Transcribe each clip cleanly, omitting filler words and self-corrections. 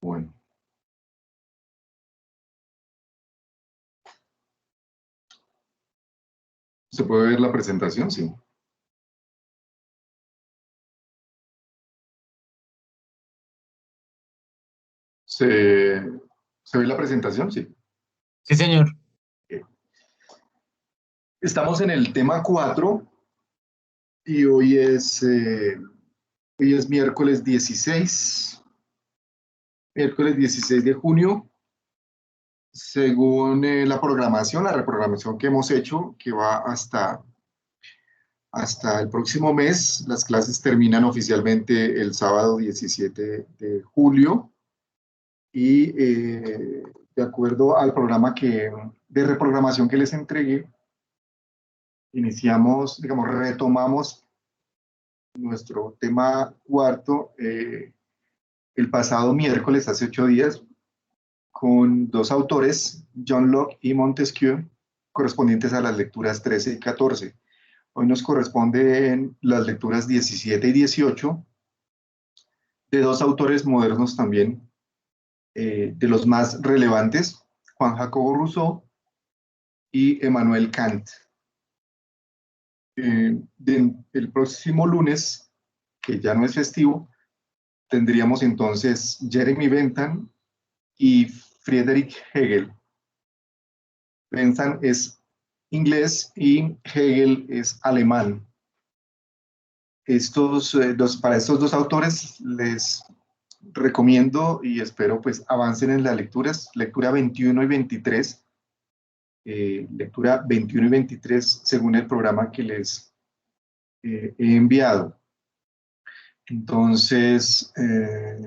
Bueno. ¿Se puede ver la presentación? Sí. ¿Se, se ve la presentación? Sí. Sí, señor. Estamos en el tema 4 y hoy es miércoles 16 de junio. Según la reprogramación que hemos hecho, que va hasta el próximo mes. Las clases terminan oficialmente el sábado 17 de julio y de acuerdo al programa de reprogramación que les entregué, iniciamos, digamos, retomamos nuestro tema cuarto el pasado miércoles, hace 8 días, con dos autores, John Locke y Montesquieu, correspondientes a las lecturas 13 y 14. Hoy nos corresponden las lecturas 17 y 18 de dos autores modernos también, de los más relevantes, Juan Jacobo Rousseau y Emmanuel Kant. El próximo lunes, que ya no es festivo, tendríamos entonces Jeremy Bentham y Friedrich Hegel. Bentham es inglés y Hegel es alemán. Para estos dos autores les recomiendo y espero pues avancen en las lecturas, lectura 21 y 23, lectura 21 y 23 según el programa que les he enviado. Entonces,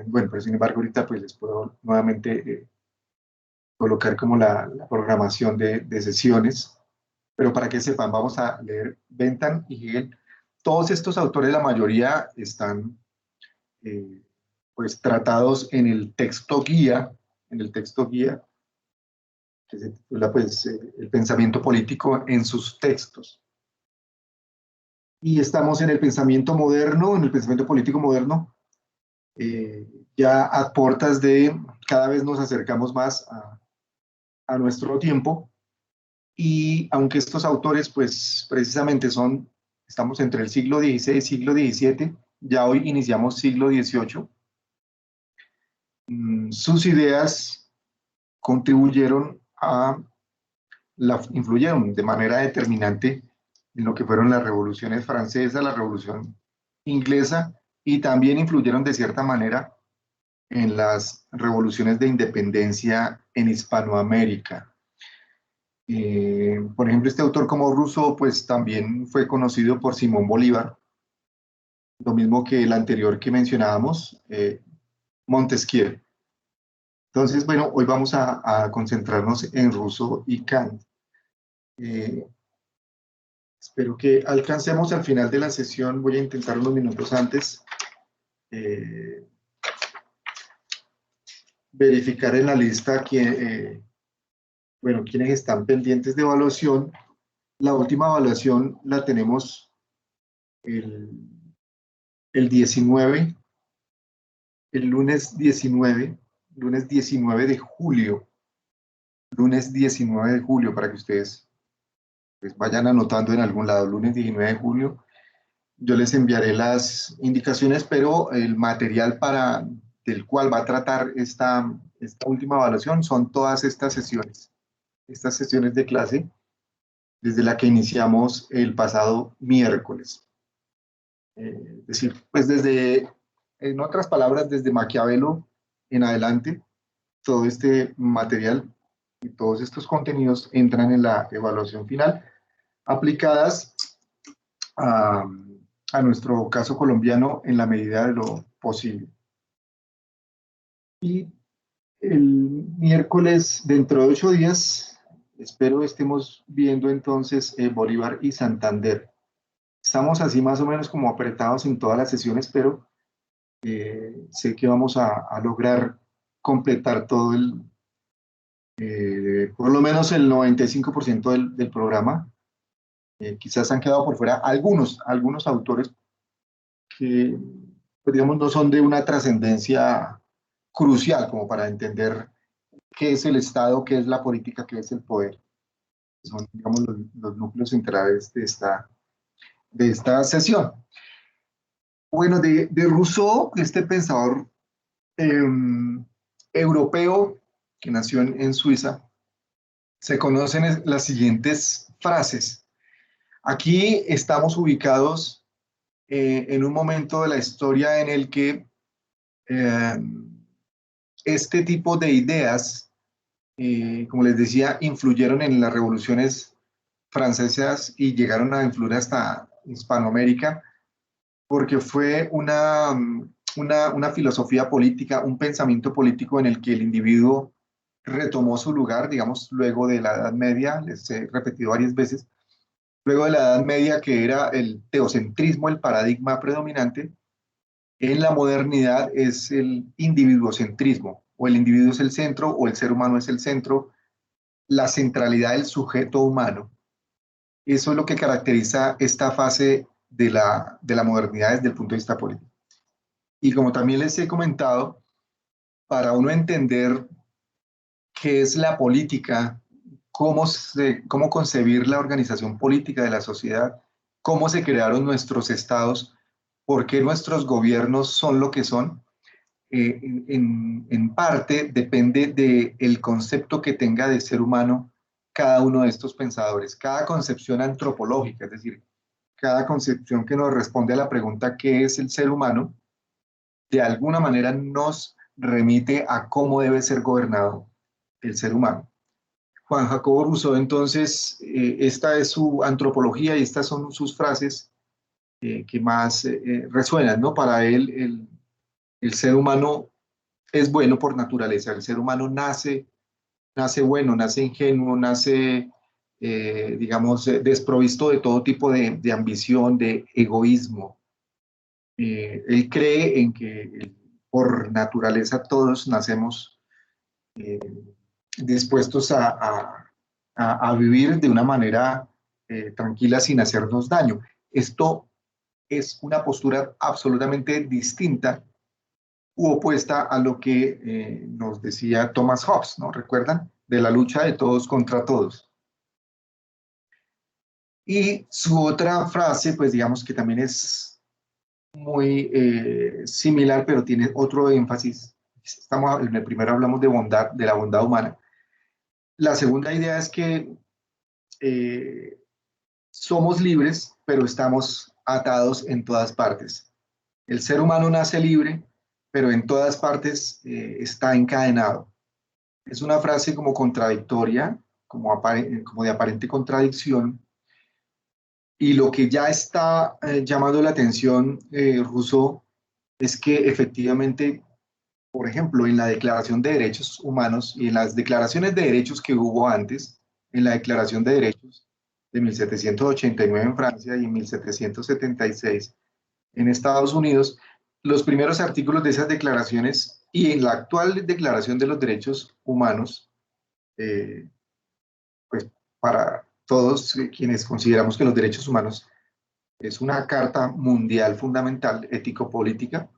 bueno, pero sin embargo ahorita pues les puedo nuevamente colocar como la programación de sesiones, pero para que sepan, vamos a leer Bentham y Hegel. Todos estos autores, la mayoría están eh, pues tratados en el texto guía que se titula pues El pensamiento político en sus textos. Y estamos en el pensamiento moderno, en el pensamiento político moderno, ya a puertas de cada vez nos acercamos más a nuestro tiempo. Y aunque estos autores, pues precisamente estamos entre el siglo XVI y siglo XVII, ya hoy iniciamos siglo XVIII, sus ideas contribuyeron influyeron de manera determinante en lo que fueron las revoluciones francesas, la revolución inglesa, y también influyeron de cierta manera en las revoluciones de independencia en Hispanoamérica. Por ejemplo, este autor como Rousseau, pues también fue conocido por Simón Bolívar, lo mismo que el anterior que mencionábamos, Montesquieu. Entonces, bueno, hoy vamos a concentrarnos en Rousseau y Kant. Espero que alcancemos al final de la sesión. Voy a intentar unos minutos antes verificar en la lista quienes están pendientes de evaluación. La última evaluación la tenemos el 19, el lunes 19 de julio. Lunes 19 de julio, para que ustedes pues, vayan anotando en algún lado, lunes 19 de julio. Yo les enviaré las indicaciones, pero el material del cual va a tratar esta última evaluación son todas estas sesiones de clase, desde la que iniciamos el pasado miércoles. Es decir, pues en otras palabras, desde Maquiavelo en adelante, todo este material y todos estos contenidos entran en la evaluación final, aplicadas a, a nuestro caso colombiano en la medida de lo posible. Y el miércoles, dentro de 8 días, espero estemos viendo entonces Bolívar y Santander. Estamos así más o menos como apretados en todas las sesiones, pero sé que vamos a lograr completar por lo menos el 95% del programa. Quizás han quedado por fuera algunos autores que, pues, digamos, no son de una trascendencia crucial como para entender qué es el Estado, qué es la política, qué es el poder. Son, digamos, los núcleos centrales de esta sesión. Bueno, de Rousseau, este pensador eh, europeo que nació en Suiza, se conocen las siguientes frases. Aquí estamos ubicados en un momento de la historia en el que eh, este tipo de ideas, como les decía, influyeron en las revoluciones francesas y llegaron a influir hasta Hispanoamérica, porque fue una filosofía política, un pensamiento político en el que el individuo retomó su lugar, digamos, luego de la Edad Media, les he repetido varias veces, luego de la Edad Media, que era el teocentrismo, el paradigma predominante. En la modernidad es el individuocentrismo, o el individuo es el centro, o el ser humano es el centro, la centralidad del sujeto humano. Eso es lo que caracteriza esta fase de la modernidad desde el punto de vista político. Y como también les he comentado, para uno entender qué es la política, cómo concebir la organización política de la sociedad, cómo se crearon nuestros estados, por qué nuestros gobiernos son lo que son, en parte depende del concepto que tenga de ser humano cada uno de estos pensadores, cada concepción antropológica, es decir, cada concepción que nos responde a la pregunta ¿qué es el ser humano? De alguna manera nos remite a cómo debe ser gobernado el ser humano. Juan Jacobo Rousseau, entonces, esta es su antropología y estas son sus frases que más resuenan, ¿no? Para él, el ser humano es bueno por naturaleza, el ser humano nace bueno, nace ingenuo, nace, digamos, desprovisto de todo tipo de ambición, de egoísmo. Él cree en que por naturaleza todos nacemos eh, dispuestos a vivir de una manera tranquila sin hacernos daño. Esto es una postura absolutamente distinta u opuesta a lo que nos decía Thomas Hobbes, ¿no? ¿Recuerdan? De la lucha de todos contra todos. Y su otra frase, pues digamos que también es muy similar, pero tiene otro énfasis. En el primero hablamos de bondad, de la bondad humana. La segunda idea es que eh, somos libres, pero estamos atados en todas partes. El ser humano nace libre, pero en todas partes está encadenado. Es una frase como contradictoria, como de aparente contradicción, y lo que ya está llamando la atención Rousseau es que efectivamente, por ejemplo, en la Declaración de Derechos Humanos y en las declaraciones de derechos que hubo antes, en la Declaración de Derechos de 1789 en Francia y en 1776 en Estados Unidos, los primeros artículos de esas declaraciones y en la actual Declaración de los Derechos Humanos, eh, pues para todos quienes consideramos que los derechos humanos es una carta mundial fundamental, ético-política,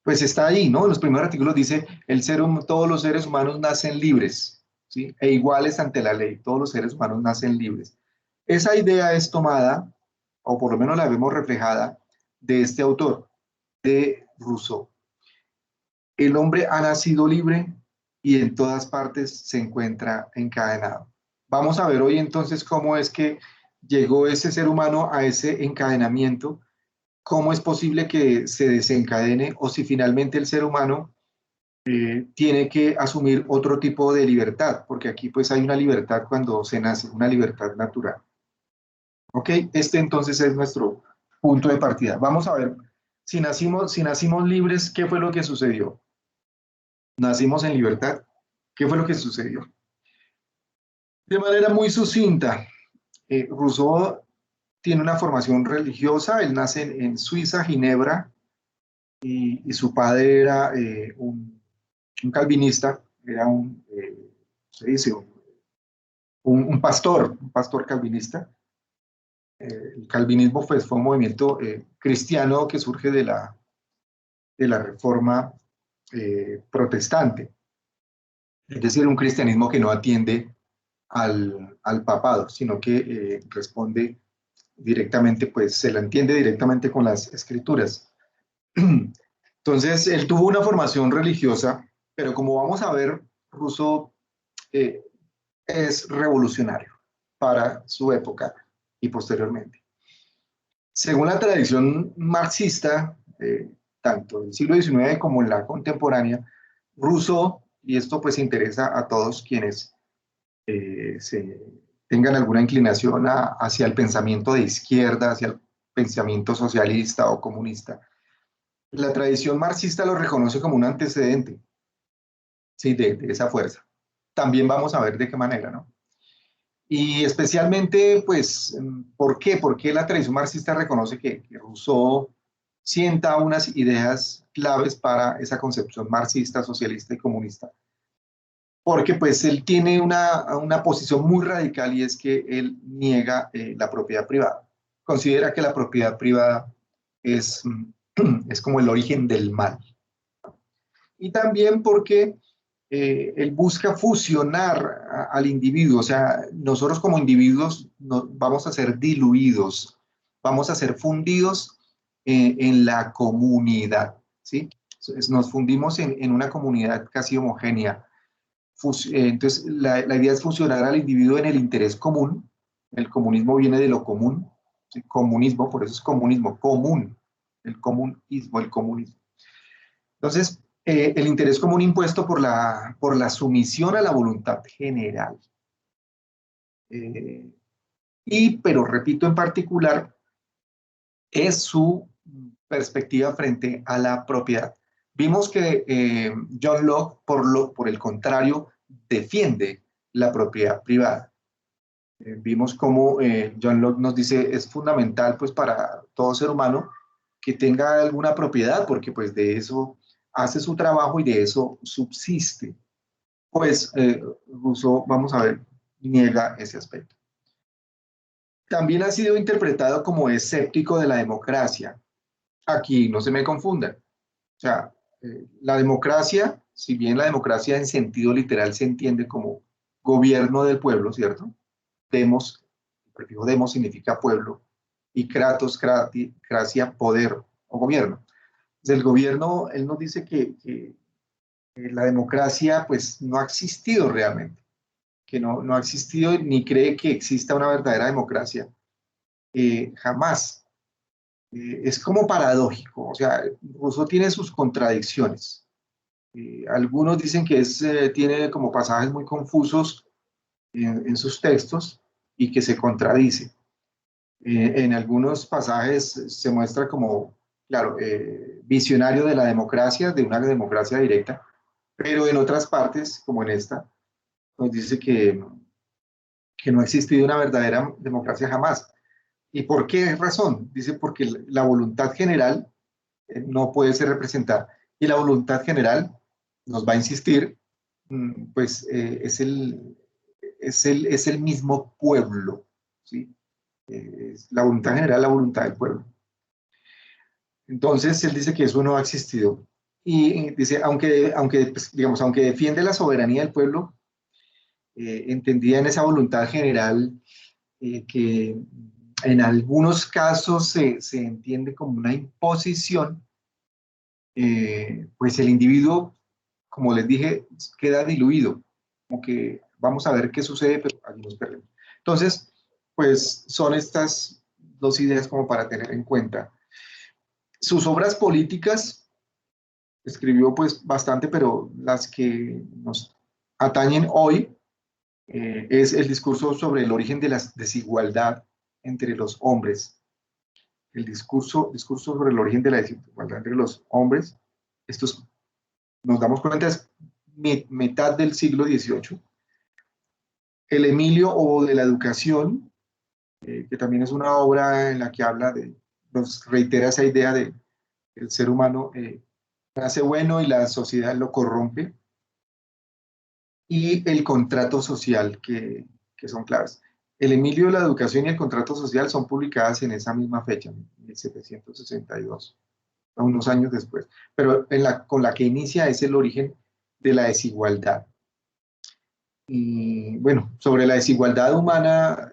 pues está ahí, ¿no? En los primeros artículos dice, todos los seres humanos nacen libres, ¿sí? E iguales ante la ley, todos los seres humanos nacen libres. Esa idea es tomada, o por lo menos la vemos reflejada, de este autor, de Rousseau. El hombre ha nacido libre y en todas partes se encuentra encadenado. Vamos a ver hoy entonces cómo es que llegó ese ser humano a ese encadenamiento, cómo es posible que se desencadene o si finalmente el ser humano tiene que asumir otro tipo de libertad, porque aquí pues hay una libertad cuando se nace, una libertad natural. ¿Ok? Este entonces es nuestro punto de partida. Vamos a ver, si nacimos libres, ¿qué fue lo que sucedió? Nacimos en libertad. ¿Qué fue lo que sucedió? De manera muy sucinta, Rousseau tiene una formación religiosa, él nace en Suiza, Ginebra, y su padre era un calvinista, era se dice, un pastor calvinista. El calvinismo pues, fue un movimiento cristiano que surge de la Reforma protestante, es decir, un cristianismo que no atiende al papado, sino que responde directamente, pues se la entiende directamente con las escrituras. Entonces, él tuvo una formación religiosa, pero como vamos a ver, Rousseau eh, es revolucionario para su época y posteriormente. Según la tradición marxista, tanto del siglo XIX como en la contemporánea, Rousseau, y esto pues interesa a todos quienes se tengan alguna inclinación hacia el pensamiento de izquierda, hacia el pensamiento socialista o comunista, la tradición marxista lo reconoce como un antecedente, ¿sí? De esa fuerza. También vamos a ver de qué manera, ¿no? Y especialmente, pues, ¿por qué? Porque la tradición marxista reconoce que Rousseau sienta unas ideas claves para esa concepción marxista, socialista y comunista. Porque pues él tiene una posición muy radical y es que él niega la propiedad privada. Considera que la propiedad privada es, es como el origen del mal. Y también porque él busca fusionar al individuo, o sea, nosotros como individuos vamos a ser diluidos, vamos a ser fundidos en la comunidad, ¿sí? Entonces, nos fundimos en una comunidad casi homogénea. Entonces, la idea es fusionar al individuo en el interés común. El comunismo viene de lo común, ¿sí? Comunismo, por eso es comunismo, común, el comunismo, el comunismo. Entonces, el interés común impuesto por la sumisión a la voluntad general. Eh, pero repito, en particular, es su perspectiva frente a la propiedad. Vimos que John Locke, por el contrario, defiende la propiedad privada. Vimos cómo John Locke nos dice es fundamental pues para todo ser humano que tenga alguna propiedad porque pues de eso hace su trabajo y de eso subsiste. Pues Rousseau, vamos a ver, niega ese aspecto. También ha sido interpretado como escéptico de la democracia. Aquí no se me confundan. O sea, la democracia, si bien la democracia en sentido literal se entiende como gobierno del pueblo, ¿cierto? Demos, el prefijo demos significa pueblo, y kratos, cracia, poder o gobierno. Del gobierno, él nos dice que la democracia pues no ha existido realmente, que no ha existido ni cree que exista una verdadera democracia, jamás. Es como paradójico, o sea, Rousseau tiene sus contradicciones. Algunos dicen que tiene como pasajes muy confusos en sus textos y que se contradice. En algunos pasajes se muestra como, claro, visionario de la democracia, de una democracia directa, pero en otras partes, como en esta, nos dice que no ha existido una verdadera democracia jamás. ¿Y por qué razón? Dice porque la voluntad general no puede ser representada. Y la voluntad general, nos va a insistir, pues es el mismo pueblo, ¿sí? La voluntad general, la voluntad del pueblo. Entonces, él dice que eso no ha existido. Y dice, pues, digamos, aunque defiende la soberanía del pueblo, entendía en esa voluntad general que en algunos casos se entiende como una imposición, pues el individuo, como les dije, queda diluido, como que vamos a ver qué sucede, pero aquí nos perdemos. Entonces, pues son estas dos ideas como para tener en cuenta. Sus obras políticas, escribió pues bastante, pero las que nos atañen hoy es el discurso sobre el origen de la desigualdad entre los hombres. El discurso sobre el origen de la desigualdad entre los hombres. Estos nos damos cuenta es mitad del siglo XVIII. El Emilio o de la educación, que también es una obra en la que habla nos reitera esa idea de el ser humano nace bueno y la sociedad lo corrompe, y el contrato social, que son claves. El Emilio de la Educación y el Contrato Social son publicadas en esa misma fecha, en 1762. unos años después, pero con la que inicia es el origen de la desigualdad. Y bueno, sobre la desigualdad humana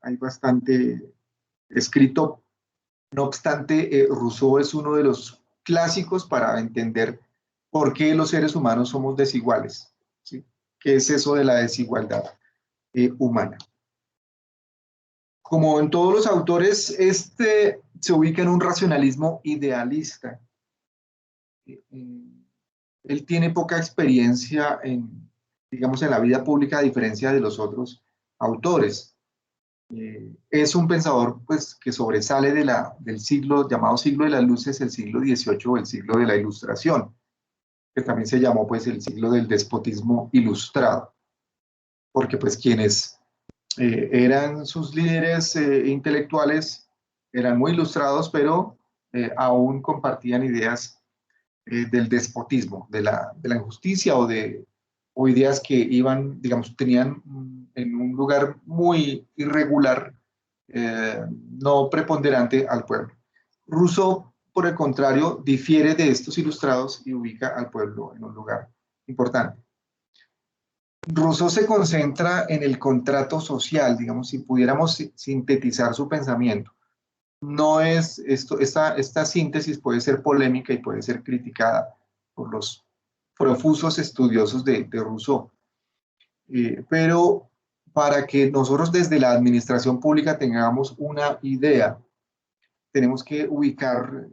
hay bastante escrito. No obstante, Rousseau es uno de los clásicos para entender por qué los seres humanos somos desiguales, ¿sí? ¿Qué es eso de la desigualdad humana? Como en todos los autores, este se ubica en un racionalismo idealista. Él tiene poca experiencia digamos, en la vida pública, a diferencia de los otros autores. Es un pensador pues, que sobresale del siglo llamado siglo de las luces, el siglo XVIII o el siglo de la Ilustración, que también se llamó pues, el siglo del despotismo ilustrado, porque pues quienes eran sus líderes intelectuales eran muy ilustrados, pero aún compartían ideas del despotismo, de la injusticia o ideas que iban, digamos, tenían en un lugar muy irregular, no preponderante al pueblo. Rousseau, por el contrario, difiere de estos ilustrados y ubica al pueblo en un lugar importante. Rousseau se concentra en el contrato social, digamos, si pudiéramos sintetizar su pensamiento. No es esta síntesis puede ser polémica y puede ser criticada por los profusos estudiosos de Rousseau. Pero para que nosotros desde la administración pública tengamos una idea, tenemos que ubicar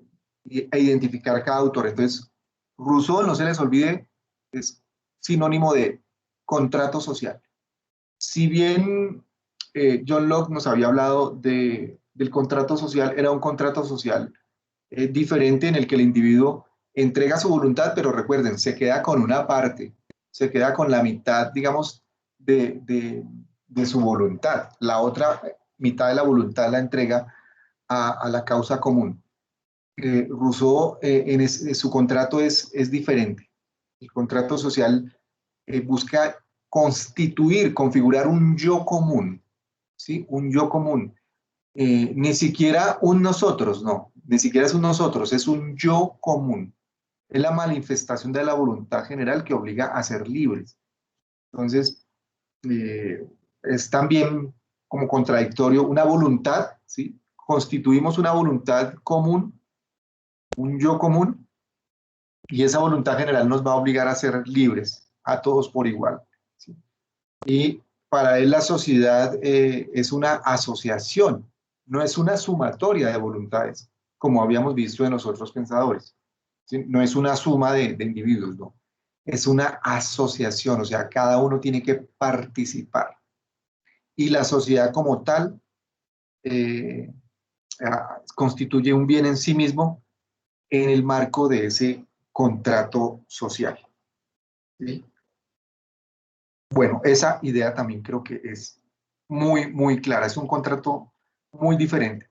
e identificar cada autor. Entonces, Rousseau, no se les olvide, es sinónimo de contrato social. Si bien John Locke nos había hablado del contrato social, era un contrato social diferente en el que el individuo entrega su voluntad, pero recuerden, se queda con una parte, se queda con la mitad, digamos, de su voluntad. La otra mitad de la voluntad la entrega a la causa común. Rousseau, su contrato es diferente. El contrato social busca constituir, configurar un yo común, ¿sí? Un yo común. Ni siquiera un nosotros, no, ni siquiera es un nosotros, es un yo común. Es la manifestación de la voluntad general que obliga a ser libres. Entonces, es también como contradictorio una voluntad, ¿sí? Constituimos una voluntad común, un yo común, y esa voluntad general nos va a obligar a ser libres, a todos por igual, ¿sí? Y para él la sociedad es una asociación, no es una sumatoria de voluntades, como habíamos visto en los otros pensadores, ¿sí? No es una suma de individuos, no. Es una asociación, o sea, cada uno tiene que participar. Y la sociedad como tal eh, constituye un bien en sí mismo en el marco de ese contrato social, ¿sí? Bueno, esa idea también creo que es muy clara, es un contrato muy diferente.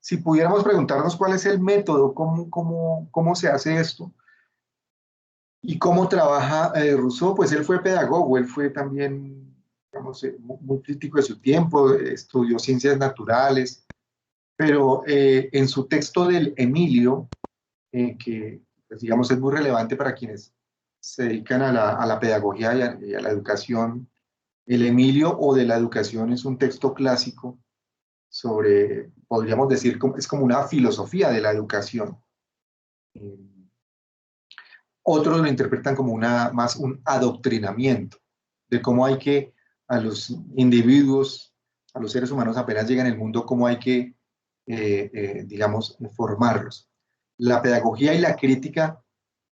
Si pudiéramos preguntarnos cuál es el método, cómo se hace esto y cómo trabaja Rousseau, pues él fue pedagogo, él fue también, digamos, muy crítico de su tiempo, estudió ciencias naturales, pero en su texto del Emilio, que pues, digamos es muy relevante para quienes se dedican a la pedagogía y a la educación. El Emilio o de la educación es un texto clásico sobre, podríamos decir, es como una filosofía de la educación. Eh, Otros lo interpretan como más un adoctrinamiento de cómo hay que a los individuos, a los seres humanos apenas llegan al mundo, cómo hay que, digamos, formarlos. La pedagogía y la crítica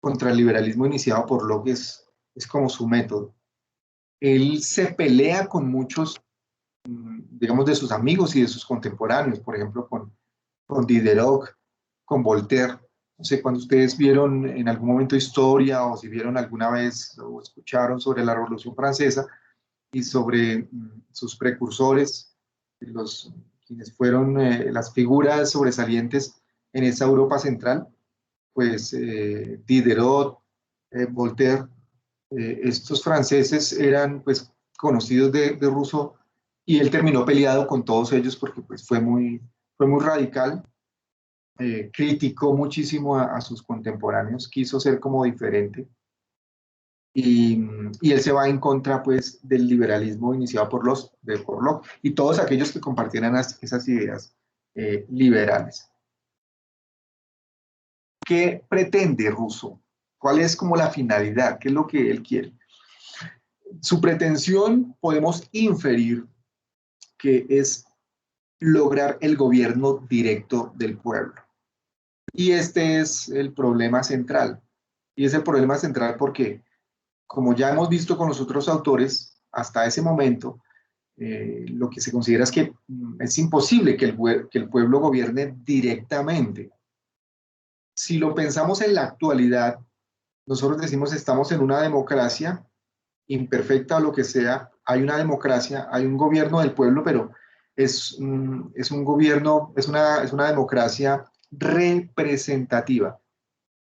contra el liberalismo iniciado por Locke es como su método. Él se pelea con muchos, digamos, de sus amigos y de sus contemporáneos, por ejemplo, con Diderot, con Voltaire. No sé, cuando ustedes vieron en algún momento historia o si vieron alguna vez o escucharon sobre la Revolución Francesa y sobre sus precursores, quienes fueron las figuras sobresalientes en esa Europa central, pues Diderot, Voltaire, estos franceses eran pues conocidos de Rousseau y él terminó peleado con todos ellos porque pues fue muy radical criticó muchísimo a sus contemporáneos, quiso ser como diferente, y, y él se va en contra pues del liberalismo iniciado por Locke y todos aquellos que compartieran esas ideas liberales. ¿Qué pretende Rousseau? ¿Cuál es como la finalidad? ¿Qué es lo que él quiere? Su pretensión podemos inferir que es lograr el gobierno directo del pueblo. Y este es el problema central. Y es el problema central porque, como ya hemos visto con los otros autores, hasta ese momento, lo que se considera es que es imposible que el pueblo gobierne directamente. Si lo pensamos en la actualidad, nosotros decimos estamos en una democracia imperfecta o lo que sea, hay una democracia, hay un gobierno del pueblo, pero es un gobierno, es una democracia representativa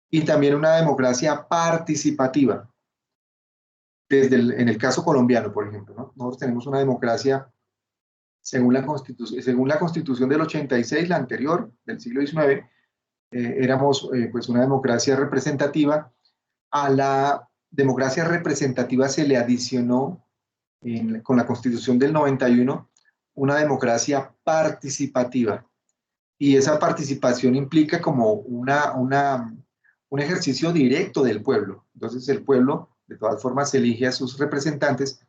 y también una democracia participativa. En el caso colombiano, por ejemplo, ¿no? Nosotros tenemos una democracia según la Constitución del 86, la anterior, del siglo XIX, éramos pues una democracia representativa. A la democracia representativa se le adicionó con la Constitución del 91 una democracia participativa. Y esa participación implica como un ejercicio directo del pueblo. Entonces el pueblo, de todas formas, elige a sus representantes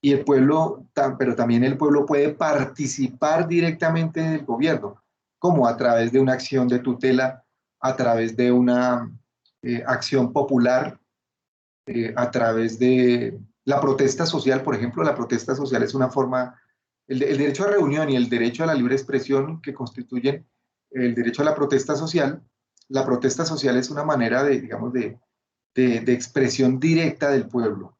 y el pueblo, pero también el pueblo puede participar directamente del gobierno, como a través de una acción de tutela, a través de una acción popular, a través de la protesta social, por ejemplo. La protesta social es una forma, el derecho a reunión y el derecho a la libre expresión que constituyen el derecho a la protesta social. La protesta social es una manera de, digamos, de expresión directa del pueblo.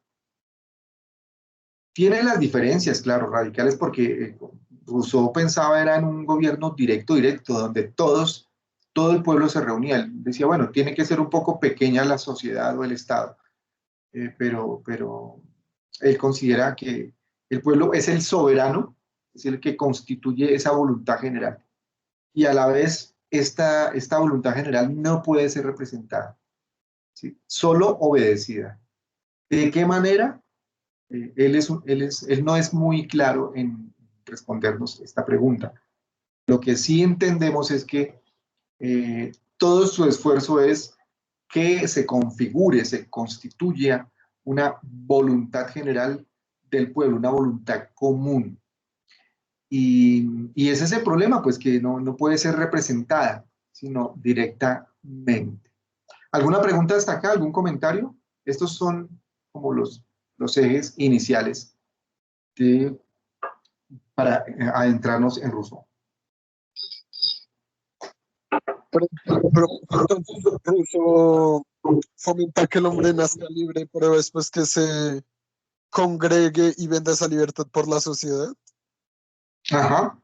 Tiene las diferencias, claro, radicales, porque Rousseau pensaba era en un gobierno directo, donde todo el pueblo se reunía. Él decía, bueno, tiene que ser un poco pequeña la sociedad o el Estado, pero él considera que el pueblo es el soberano, es el que constituye esa voluntad general. Y a la vez, esta voluntad general no puede ser representada, ¿sí? Solo obedecida. ¿De qué manera? Él no es muy claro en respondernos esta pregunta. Lo que sí entendemos es que todo su esfuerzo es que se configure, se constituya una voluntad general del pueblo, una voluntad común. Y ese es el problema, pues que no puede ser representada, sino directamente. ¿Alguna pregunta hasta acá? ¿Algún comentario? Estos son como los ejes iniciales de, para adentrarnos en Rousseau. Pero entonces Rousseau fomenta que el hombre nazca libre, pero después que se congregue y venda esa libertad por la sociedad. Ajá,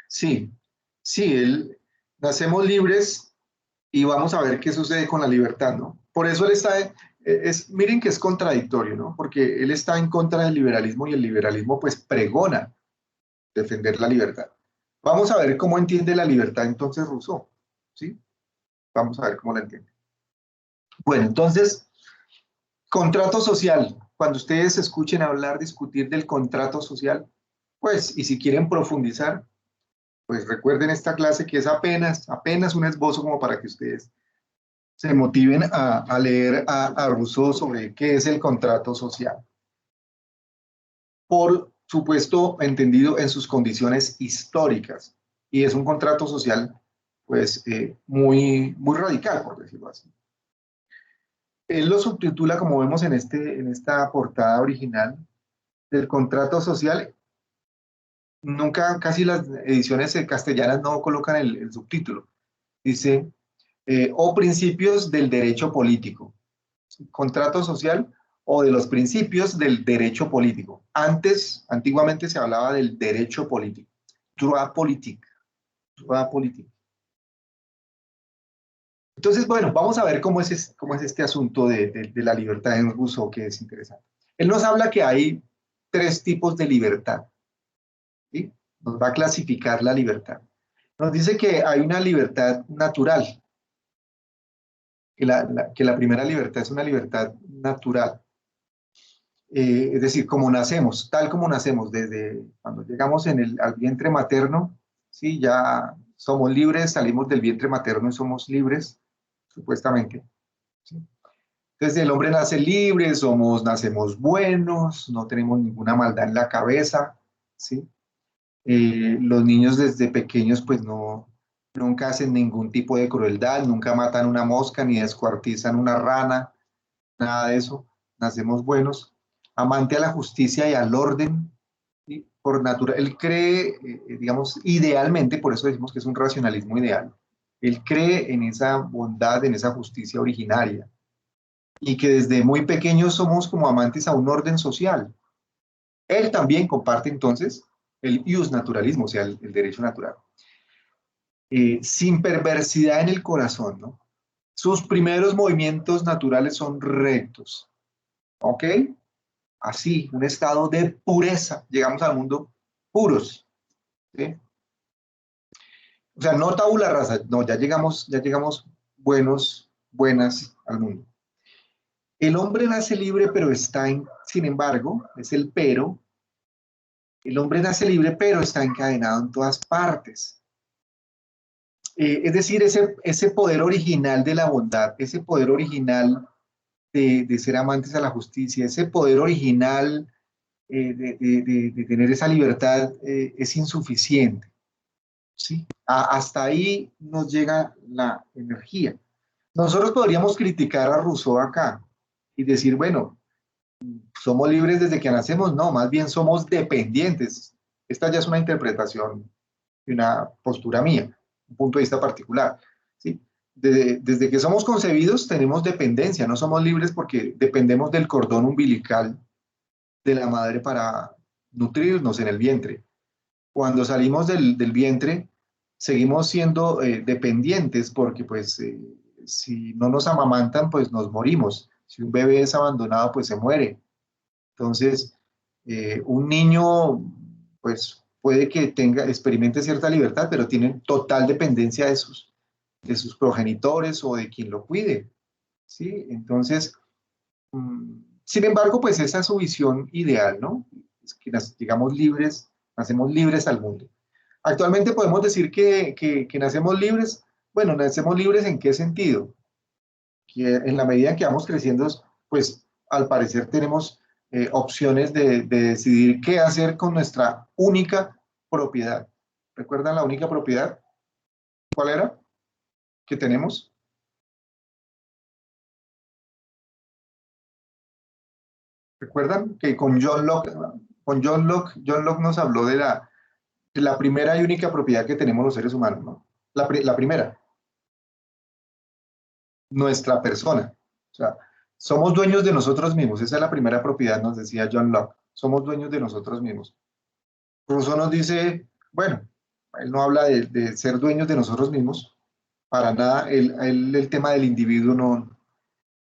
sí, sí, nacemos libres y vamos a ver qué sucede con la libertad, ¿no? Por eso él está, miren que es contradictorio, ¿no? Porque él está en contra del liberalismo y el liberalismo pues pregona defender la libertad. Vamos a ver cómo entiende la libertad entonces Rousseau, ¿sí? Vamos a ver cómo la entiende. Bueno, entonces, contrato social. Cuando ustedes escuchen hablar, discutir del contrato social, pues, y si quieren profundizar, pues recuerden esta clase que es apenas un esbozo como para que ustedes se motiven a leer a Rousseau sobre qué es el contrato social. Por supuesto, entendido en sus condiciones históricas. Y es un contrato social, pues, muy radical, por decirlo así. Él lo subtitula, como vemos en esta portada original, del contrato social. Nunca, casi las ediciones castellanas no colocan el subtítulo. Dice, o principios del derecho político. Contrato social o de los principios del derecho político. Antiguamente se hablaba del derecho político. Droit politique. Droit politique. Entonces, bueno, vamos a ver cómo es este asunto de la libertad en Rousseau, que es interesante. Él nos habla que hay tres tipos de libertad, ¿sí? Nos va a clasificar la libertad. Nos dice que hay una libertad natural, que la primera libertad es una libertad natural. Es decir, como nacemos, tal como nacemos, desde cuando llegamos al vientre materno, ¿sí? Ya somos libres, salimos del vientre materno y somos libres, supuestamente. ¿Sí? Entonces el hombre nace libre, nacemos buenos, no tenemos ninguna maldad en la cabeza, ¿sí? Los niños desde pequeños pues nunca hacen ningún tipo de crueldad, nunca matan una mosca ni descuartizan una rana, nada de eso, nacemos buenos, amante a la justicia y al orden, ¿sí? Por naturaleza, él cree, digamos, idealmente, por eso decimos que es un racionalismo ideal, él cree en esa bondad, en esa justicia originaria, y que desde muy pequeños somos como amantes a un orden social. Él también comparte entonces el ius naturalismo, o sea, el derecho natural. Sin perversidad en el corazón, ¿no? Sus primeros movimientos naturales son rectos, ¿ok? Así, un estado de pureza. Llegamos al mundo puros, ¿sí? O sea, no tabula rasa, no, ya llegamos buenas al mundo. El hombre nace libre, pero sin embargo, es el pero, el hombre nace libre, pero está encadenado en todas partes. Es decir, ese poder original de la bondad, ese poder original de ser amantes a la justicia, ese poder original de tener esa libertad es insuficiente. ¿Sí? Hasta ahí nos llega la energía. Nosotros podríamos criticar a Rousseau acá y decir, bueno, somos libres desde que nacemos, no, más bien somos dependientes. Esta ya es una interpretación y una postura mía, un punto de vista particular. ¿Sí? Desde que somos concebidos tenemos dependencia, no somos libres porque dependemos del cordón umbilical de la madre para nutrirnos en el vientre. Cuando salimos del vientre, seguimos siendo dependientes porque pues si no nos amamantan, pues nos morimos. Si un bebé es abandonado, pues se muere. Entonces, un niño, pues puede que experimente cierta libertad, pero tiene total dependencia de sus progenitores o de quien lo cuide, ¿sí? Entonces, sin embargo, pues esa es su visión ideal, ¿no? Es que llegamos libres, nacemos libres al mundo. Actualmente podemos decir que nacemos libres. Bueno, nacemos libres ¿en qué sentido? Que en la medida en que vamos creciendo, pues al parecer tenemos opciones de decidir qué hacer con nuestra única propiedad. ¿Recuerdan la única propiedad? ¿Cuál era? ¿Que tenemos? ¿Recuerdan que John Locke nos habló de la primera y única propiedad que tenemos los seres humanos, ¿no? La primera, nuestra persona. O sea, somos dueños de nosotros mismos. Esa es la primera propiedad, nos decía John Locke. Somos dueños de nosotros mismos. Rousseau nos dice, bueno, él no habla de ser dueños de nosotros mismos, para nada. El tema del individuo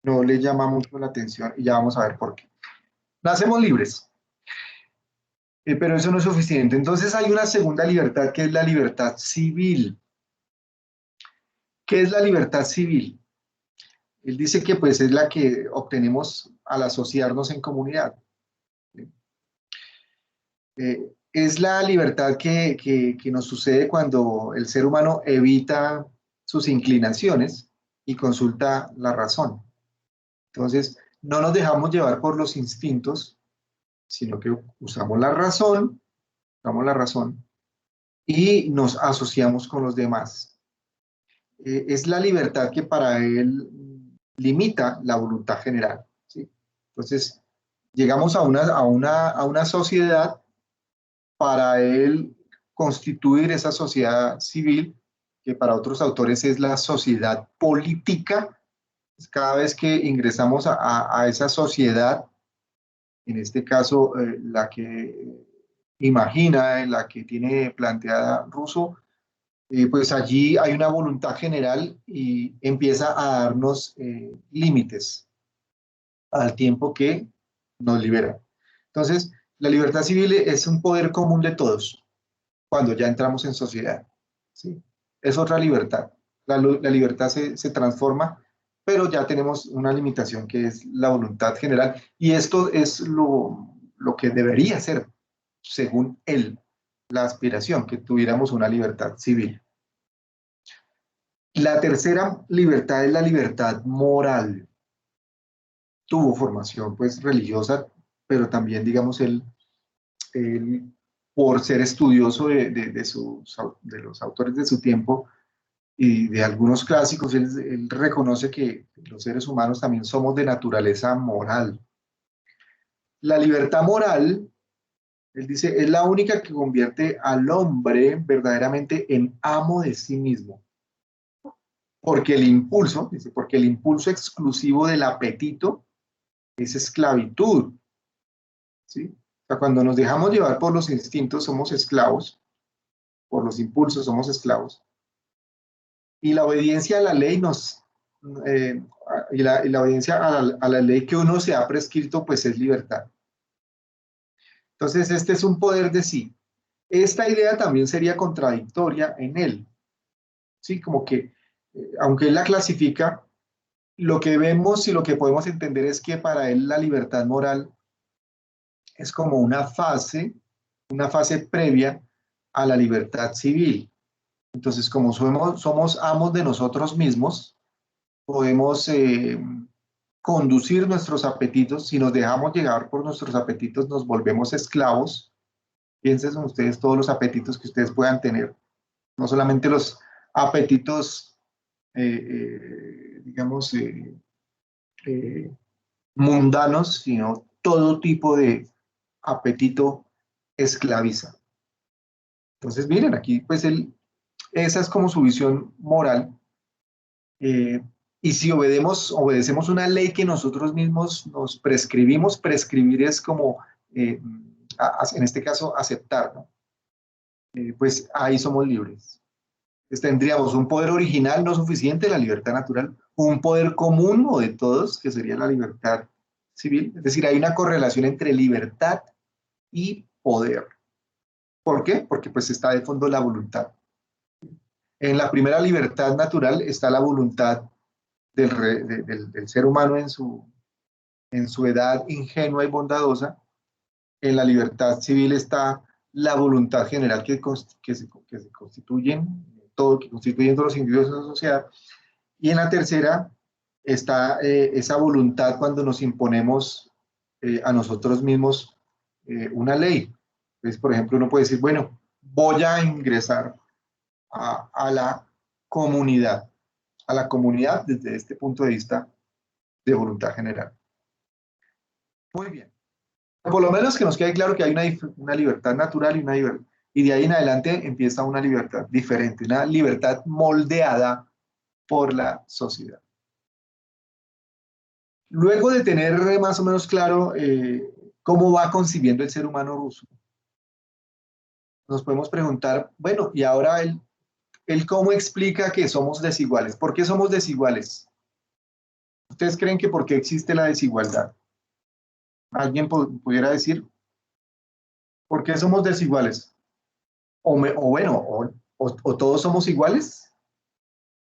no le llama mucho la atención y ya vamos a ver por qué. Nacemos libres, pero eso no es suficiente. Entonces hay una segunda libertad que es la libertad civil. ¿Qué es la libertad civil? Él dice que pues es la que obtenemos al asociarnos en comunidad. Es la libertad que nos sucede cuando el ser humano evita sus inclinaciones y consulta la razón. Entonces, no nos dejamos llevar por los instintos, sino que usamos la razón y nos asociamos con los demás. Es la libertad que para él limita la voluntad general. ¿Sí? Entonces, llegamos a una sociedad para él constituir esa sociedad civil, que para otros autores es la sociedad política. Cada vez que ingresamos a esa sociedad, en este caso la que imagina, la que tiene planteada Rousseau, pues allí hay una voluntad general y empieza a darnos límites al tiempo que nos libera. Entonces, la libertad civil es un poder común de todos cuando ya entramos en sociedad. ¿sí? Es otra libertad. La libertad se transforma, pero ya tenemos una limitación que es la voluntad general. Y esto es lo que debería ser, según él, la aspiración, que tuviéramos una libertad civil. La tercera libertad es la libertad moral. Tuvo formación pues religiosa, pero también, digamos, él por ser estudioso de los autores de su tiempo y de algunos clásicos, él reconoce que los seres humanos también somos de naturaleza moral. La libertad moral, él dice, es la única que convierte al hombre verdaderamente en amo de sí mismo. Porque el impulso, dice, porque el impulso exclusivo del apetito es esclavitud, ¿sí? O sea, cuando nos dejamos llevar por los instintos somos esclavos, por los impulsos somos esclavos. Y la obediencia a la ley eh, y la obediencia a la ley que uno se ha prescrito, pues es libertad. Entonces, este es un poder de sí. Esta idea también sería contradictoria en él, ¿sí? Como que, aunque él la clasifica, lo que vemos y lo que podemos entender es que para él la libertad moral es como una fase previa a la libertad civil. Entonces, como somos amos de nosotros mismos, podemos conducir nuestros apetitos. Si nos dejamos llegar por nuestros apetitos, nos volvemos esclavos. Piensen ustedes todos los apetitos que ustedes puedan tener, no solamente los apetitos, digamos, eh, mundanos, sino todo tipo de apetito esclaviza. Entonces, miren, aquí pues esa es como su visión moral. eh, y si obedecemos una ley que nosotros mismos nos prescribimos, prescribir es como, eh, en este caso, aceptar, ¿no? Pues ahí somos libres. Entonces, tendríamos un poder original no suficiente, la libertad natural, un poder común o de todos, que sería la libertad civil. Es decir, hay una correlación entre libertad y poder. ¿Por qué? Porque pues está de fondo la voluntad. En la primera libertad natural está la voluntad del ser humano en su edad ingenua y bondadosa. En la libertad civil está la voluntad general que se constituyen, que constituyen todos los individuos de la sociedad. Y en la tercera está esa voluntad cuando nos imponemos a nosotros mismos una ley. Entonces, por ejemplo, uno puede decir, bueno, voy a ingresar a la comunidad desde este punto de vista de voluntad general. Muy bien. Por lo menos que nos quede claro que hay una libertad natural y de ahí en adelante empieza una libertad diferente, una libertad moldeada por la sociedad. Luego de tener más o menos claro cómo va concibiendo el ser humano ruso, nos podemos preguntar, bueno, y ahora él cómo explica que somos desiguales. ¿Por qué somos desiguales? ¿Ustedes creen que por qué existe la desigualdad? ¿Alguien pudiera decir por qué somos desiguales? O bueno, o todos somos iguales.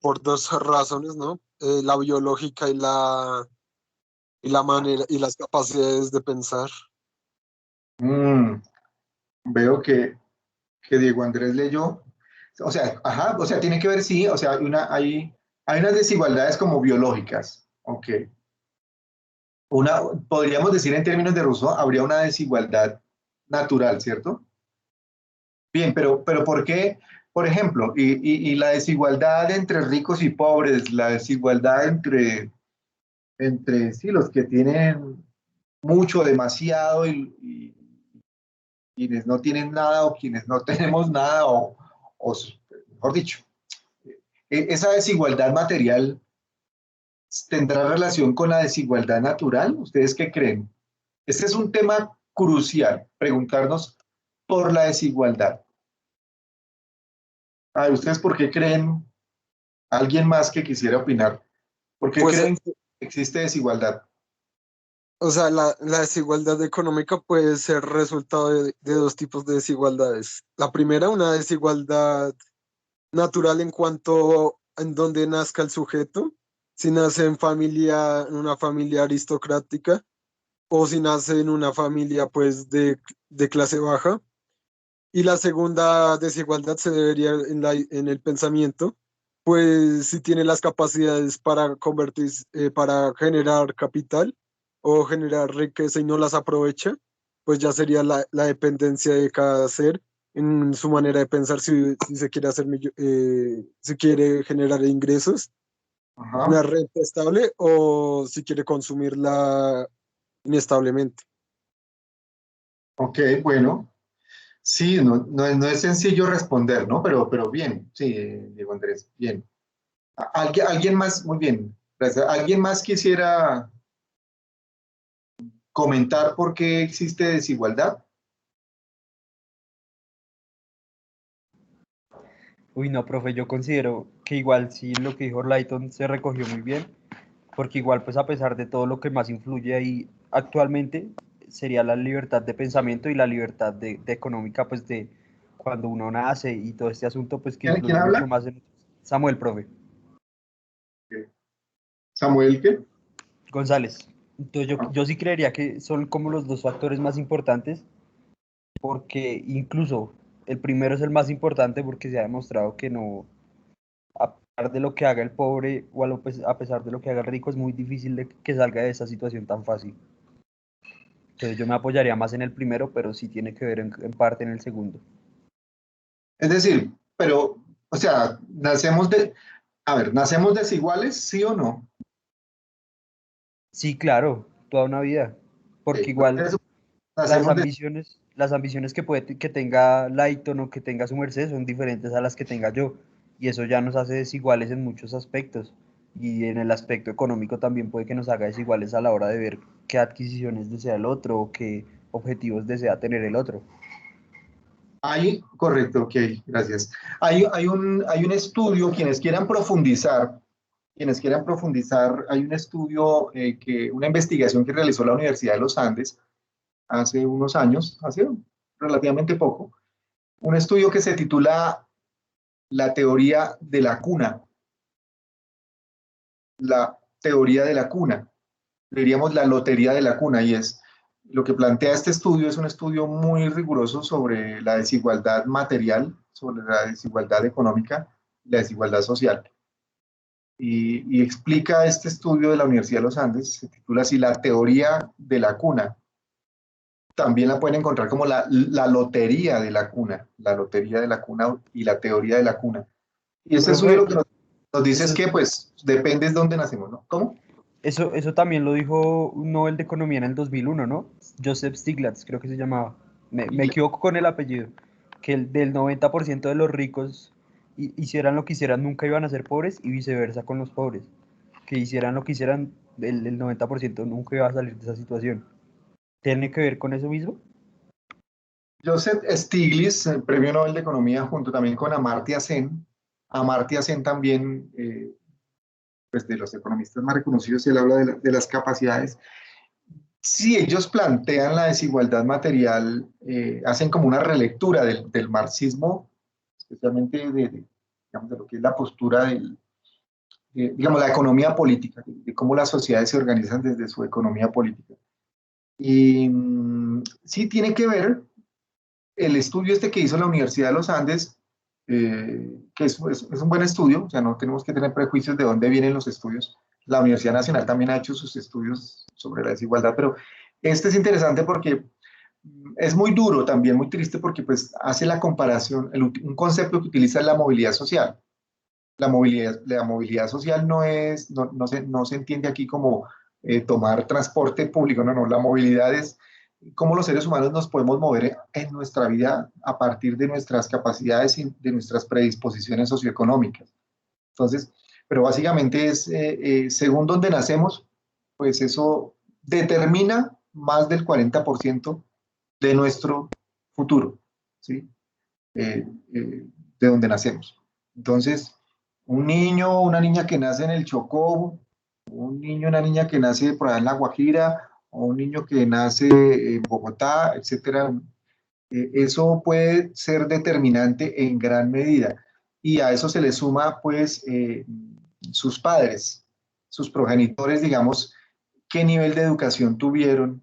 Por dos razones, ¿no? La biológica y la manera y las capacidades de pensar. Mm, veo que Diego Andrés leyó. O sea, ajá, o sea, tiene que ver, sí, o sea, hay unas desigualdades como biológicas, ok. Podríamos decir en términos de Rousseau, habría una desigualdad natural, ¿cierto? Bien, pero ¿por qué? Por ejemplo, y la desigualdad entre ricos y pobres, la desigualdad entre sí, los que tienen mucho, demasiado, y quienes no tienen nada o quienes no tenemos nada, o mejor dicho, esa desigualdad material tendrá relación con la desigualdad natural. ¿Ustedes qué creen? Este es un tema crucial, preguntarnos por la desigualdad. ¿Ustedes por qué creen? ¿Alguien más que quisiera opinar? ¿Por qué Pues, creen que existe desigualdad? o sea, la desigualdad económica puede ser resultado de dos tipos de desigualdades. La primera, una desigualdad natural en cuanto en donde nazca el sujeto, si nace en una familia aristocrática o si nace en una familia pues de clase baja. Y la segunda desigualdad se debería en el pensamiento, pues si tiene las capacidades para convertirse, para generar capital o generar riqueza y no las aprovecha, pues ya sería la dependencia de cada ser en su manera de pensar si se quiere si quiere generar ingresos, una Ajá. renta estable o si quiere consumirla inestablemente. Ok, bueno. Sí, no es sencillo responder, ¿no? Pero bien, sí, Diego Andrés, bien. ¿Alguien más? Muy bien, gracias. ¿Alguien más quisiera comentar por qué existe desigualdad? Uy, no, profe, yo considero que igual sí lo que dijo Lighton se recogió muy bien, porque igual pues a pesar de todo lo que más influye ahí actualmente sería la libertad de pensamiento y la libertad de económica pues de cuando uno nace y todo este asunto pues que ¿Quién influye mucho habla? más en Samuel, profe. Samuel, ¿qué? González. Entonces Ah, yo sí creería que son como los dos factores más importantes, porque incluso el primero es el más importante porque se ha demostrado que no, a pesar de lo que haga el pobre o a pesar de lo que haga el rico, es muy difícil de que salga de esa situación tan fácil. Entonces yo me apoyaría más en el primero, pero sí tiene que ver en parte en el segundo. es decir, pero, o sea, a ver, ¿nacemos desiguales, sí o no? Sí, claro, toda una vida, Ok, porque igual entonces, nacemos de, las ambiciones que tenga Lighton o que tenga su merced son diferentes a las que tenga yo, y eso ya nos hace desiguales en muchos aspectos, y en el aspecto económico también puede que nos haga desiguales a la hora de ver qué adquisiciones desea el otro o qué objetivos desea tener el otro. correcto, ok, gracias. Hay un estudio, quienes quieran profundizar, hay un estudio, una investigación que realizó la Universidad de los Andes hace unos años, hace relativamente poco, un estudio que se titula La teoría de la cuna, la teoría de la cuna, diríamos la lotería de la cuna, y es lo que plantea este estudio es un estudio muy riguroso sobre la desigualdad material, sobre la desigualdad económica, la desigualdad social. Y explica este estudio de la Universidad de los Andes, se titula así La teoría de la cuna. También la pueden encontrar como la lotería de la cuna, la lotería de la cuna y la teoría de la cuna. Y este estudio Profe, lo que nos dice es eso, que pues depende de dónde nacemos, ¿no? ¿Cómo? eso también lo dijo un Nobel de Economía en el 2001, ¿no? Joseph Stiglitz, creo que se llamaba. Me equivoco con el apellido. Que el del 90% de los ricos hicieran lo que hicieran, nunca iban a ser pobres y viceversa con los pobres. Que hicieran lo que hicieran, el 90% nunca iba a salir de esa situación. ¿Tiene que ver con eso mismo? Joseph Stiglitz, el premio Nobel de Economía, junto también con Amartya Sen. Amartya Sen también, pues de los economistas más reconocidos, él habla de las capacidades. Si ellos plantean la desigualdad material, hacen como una relectura del marxismo, especialmente digamos, de lo que es la postura digamos, la economía política, de cómo las sociedades se organizan desde su economía política. Y sí tiene que ver el estudio este que hizo la Universidad de los Andes, que es un buen estudio, o sea, no tenemos que tener prejuicios de dónde vienen los estudios. La Universidad Nacional también ha hecho sus estudios sobre la desigualdad, pero este es interesante porque es muy duro también, muy triste porque pues hace la comparación, un concepto que utiliza es la movilidad social. La movilidad social no se entiende aquí como tomar transporte público, no, la movilidad es cómo los seres humanos nos podemos mover en nuestra vida a partir de nuestras capacidades y de nuestras predisposiciones socioeconómicas. Entonces, pero básicamente es, según donde nacemos, pues eso determina más del 40% de nuestro futuro, ¿sí? Eh, eh, de donde nacemos. Entonces, un niño o una niña que nace en el Chocó, un niño o una niña que nace por allá en La Guajira, o un niño que nace en Bogotá, etcétera, eso puede ser determinante en gran medida. y a eso se le suma, pues, sus padres, sus progenitores, digamos, qué nivel de educación tuvieron,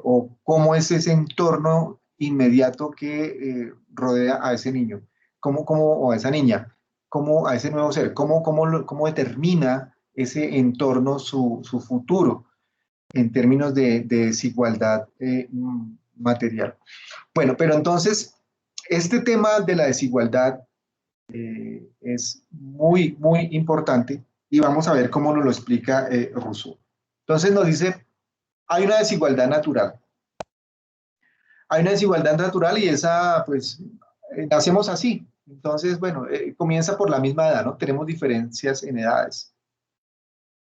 o cómo es ese entorno inmediato que rodea a ese niño, o a esa niña, cómo a ese nuevo ser, cómo determina ese entorno su futuro en términos de desigualdad material. Bueno, pero entonces, este tema de la desigualdad es muy, muy importante y vamos a ver cómo nos lo explica Rousseau. Entonces nos dice, hay una desigualdad natural. Hay una desigualdad natural y esa, pues, nacemos así. Entonces, bueno, comienza por la misma edad, ¿no? Tenemos diferencias en edades.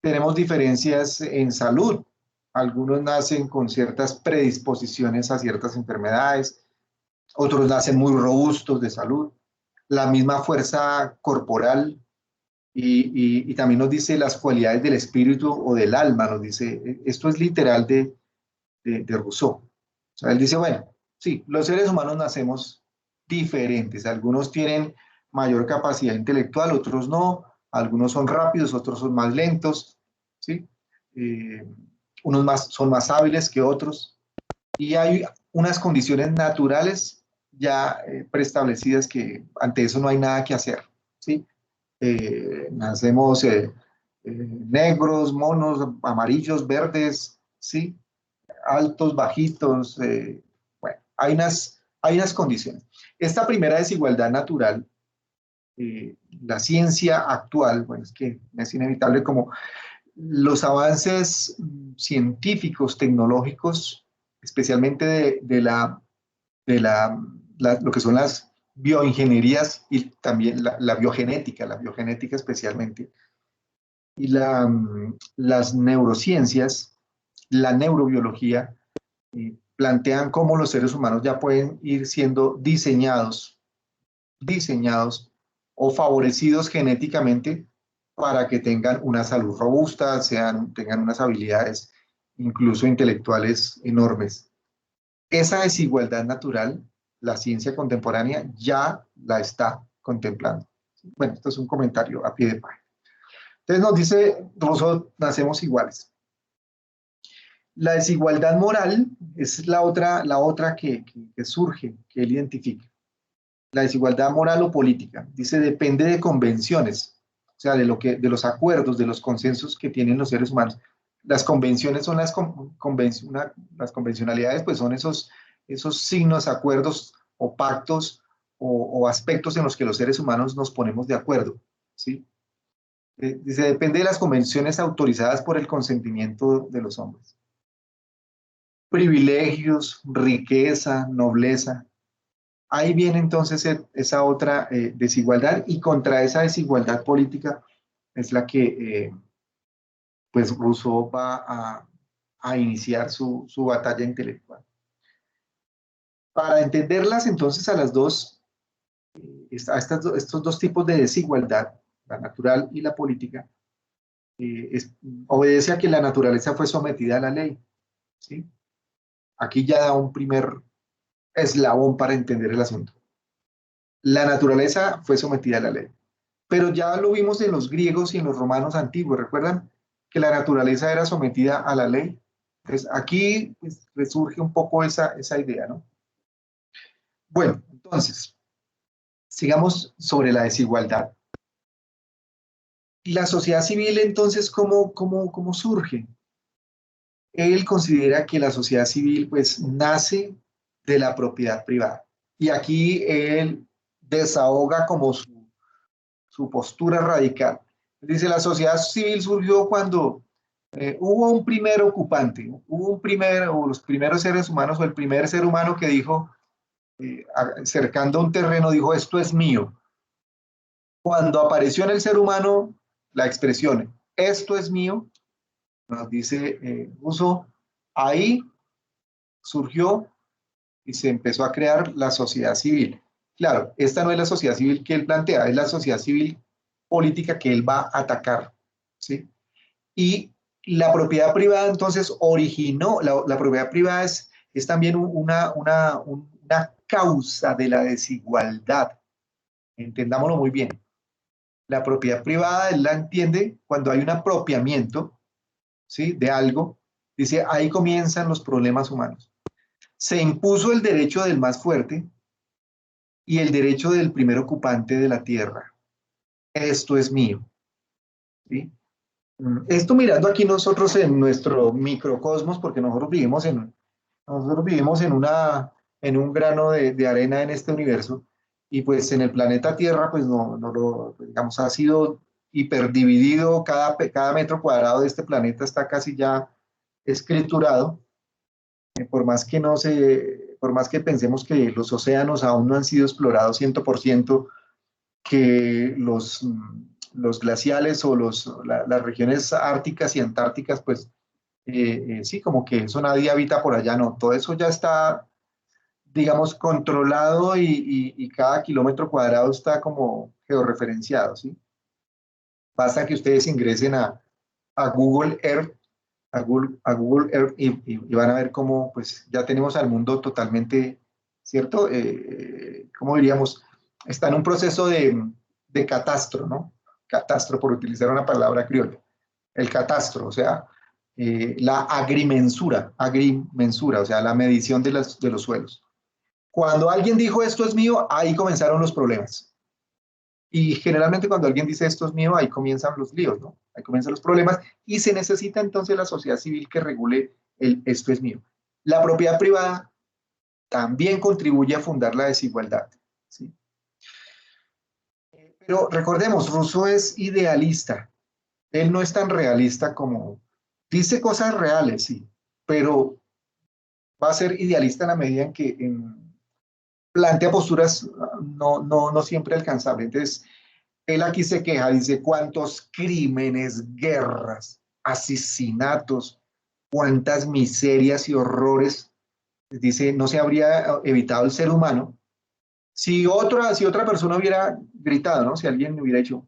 Tenemos diferencias en salud. Algunos nacen con ciertas predisposiciones a ciertas enfermedades, otros nacen muy robustos de salud. La misma fuerza corporal y también nos dice las cualidades del espíritu o del alma, nos dice, esto es literal de Rousseau. O sea, él dice, bueno, sí, los seres humanos nacemos diferentes, algunos tienen mayor capacidad intelectual, otros no, algunos son rápidos, otros son más lentos, ¿sí? Son más hábiles que otros, y hay unas condiciones naturales ya preestablecidas que ante eso no hay nada que hacer, ¿sí? Nacemos negros, monos, amarillos, verdes, ¿sí? Altos, bajitos, bueno, hay unas condiciones. Esta primera desigualdad natural, la ciencia actual, bueno, es que es inevitable como los avances científicos, tecnológicos, especialmente lo que son las bioingenierías y también la biogenética especialmente, y las neurociencias, la neurobiología, plantean cómo los seres humanos ya pueden ir siendo diseñados o favorecidos genéticamente para que tengan una salud robusta, tengan unas habilidades incluso intelectuales enormes. Esa desigualdad natural, la ciencia contemporánea ya la está contemplando. Bueno, esto es un comentario a pie de página. Entonces nos dice Rousseau, nacemos iguales. La desigualdad moral es la otra que surge, que él identifica. La desigualdad moral o política. Dice, depende de convenciones, o sea, de los acuerdos, de los consensos que tienen los seres humanos. Las convenciones son las convencionalidades, pues son esos signos, acuerdos o pactos o aspectos en los que los seres humanos nos ponemos de acuerdo, ¿sí? Dice, depende de las convenciones autorizadas por el consentimiento de los hombres. Privilegios, riqueza, nobleza. Ahí viene entonces esa otra desigualdad, y contra esa desigualdad política es la que pues Rousseau va a iniciar su batalla intelectual. Para entenderlas entonces a las dos, estos dos tipos de desigualdad, la natural y la política, obedece a que la naturaleza fue sometida a la ley, ¿sí? Aquí ya da un primer eslabón para entender el asunto. La naturaleza fue sometida a la ley. Pero ya lo vimos en los griegos y en los romanos antiguos. ¿Recuerdan que la naturaleza era sometida a la ley? Entonces, aquí pues, resurge un poco esa idea, ¿no? Bueno, entonces, sigamos sobre la desigualdad. ¿Y la sociedad civil, entonces, cómo surge? Él considera que la sociedad civil, pues, nace de la propiedad privada. Y aquí él desahoga como su postura radical. Dice, la sociedad civil surgió cuando hubo un primer ocupante, o los primeros seres humanos, o el primer ser humano que dijo, cercando un terreno, dijo, esto es mío. Cuando apareció en el ser humano la expresión, esto es mío, nos dice Rousseau, ahí surgió y se empezó a crear la sociedad civil. Claro, esta no es la sociedad civil que él plantea, es la sociedad civil política que él va a atacar, ¿sí? Y la propiedad privada entonces originó, la propiedad privada es también una causa de la desigualdad Entendámoslo muy bien. La propiedad privada, él la entiende cuando hay un apropiamiento, ¿sí?, de algo. Dice, ahí comienzan los problemas humanos. Se impuso el derecho del más fuerte y el derecho del primer ocupante de la tierra. Esto es mío, ¿sí? Esto mirando aquí nosotros en nuestro microcosmos, porque nosotros vivimos en un grano de arena en este universo, y pues en el planeta Tierra, pues no lo, digamos, ha sido hiperdividido, cada metro cuadrado de este planeta está casi ya escriturado, por más que pensemos que los océanos aún no han sido explorados 100%, que los glaciales o las regiones árticas y antárticas, pues sí, como que eso nadie habita por allá, no, todo eso ya está, digamos, controlado y cada kilómetro cuadrado está como georreferenciado, ¿sí? Basta que ustedes ingresen a Google Earth, a Google Earth y van a ver cómo pues ya tenemos al mundo totalmente, ¿cierto? ¿Cómo diríamos? Está en un proceso de catastro, ¿no? Catastro, por utilizar una palabra criolla. El catastro, o sea, la agrimensura, o sea, la medición de los suelos. Cuando alguien dijo esto es mío, ahí comenzaron los problemas. Y generalmente cuando alguien dice esto es mío, ahí comienzan los líos, ¿no? Ahí comienzan los problemas y se necesita entonces la sociedad civil que regule esto es mío. La propiedad privada también contribuye a fundar la desigualdad, ¿sí? Pero recordemos, Rousseau es idealista. Él no es tan realista como... Dice cosas reales, sí, pero va a ser idealista en la medida en que plantea posturas no siempre alcanzables. Entonces, él aquí se queja, dice, cuántos crímenes, guerras, asesinatos, cuántas miserias y horrores, dice, no se habría evitado el ser humano si otra persona hubiera gritado, ¿no? Si alguien hubiera dicho,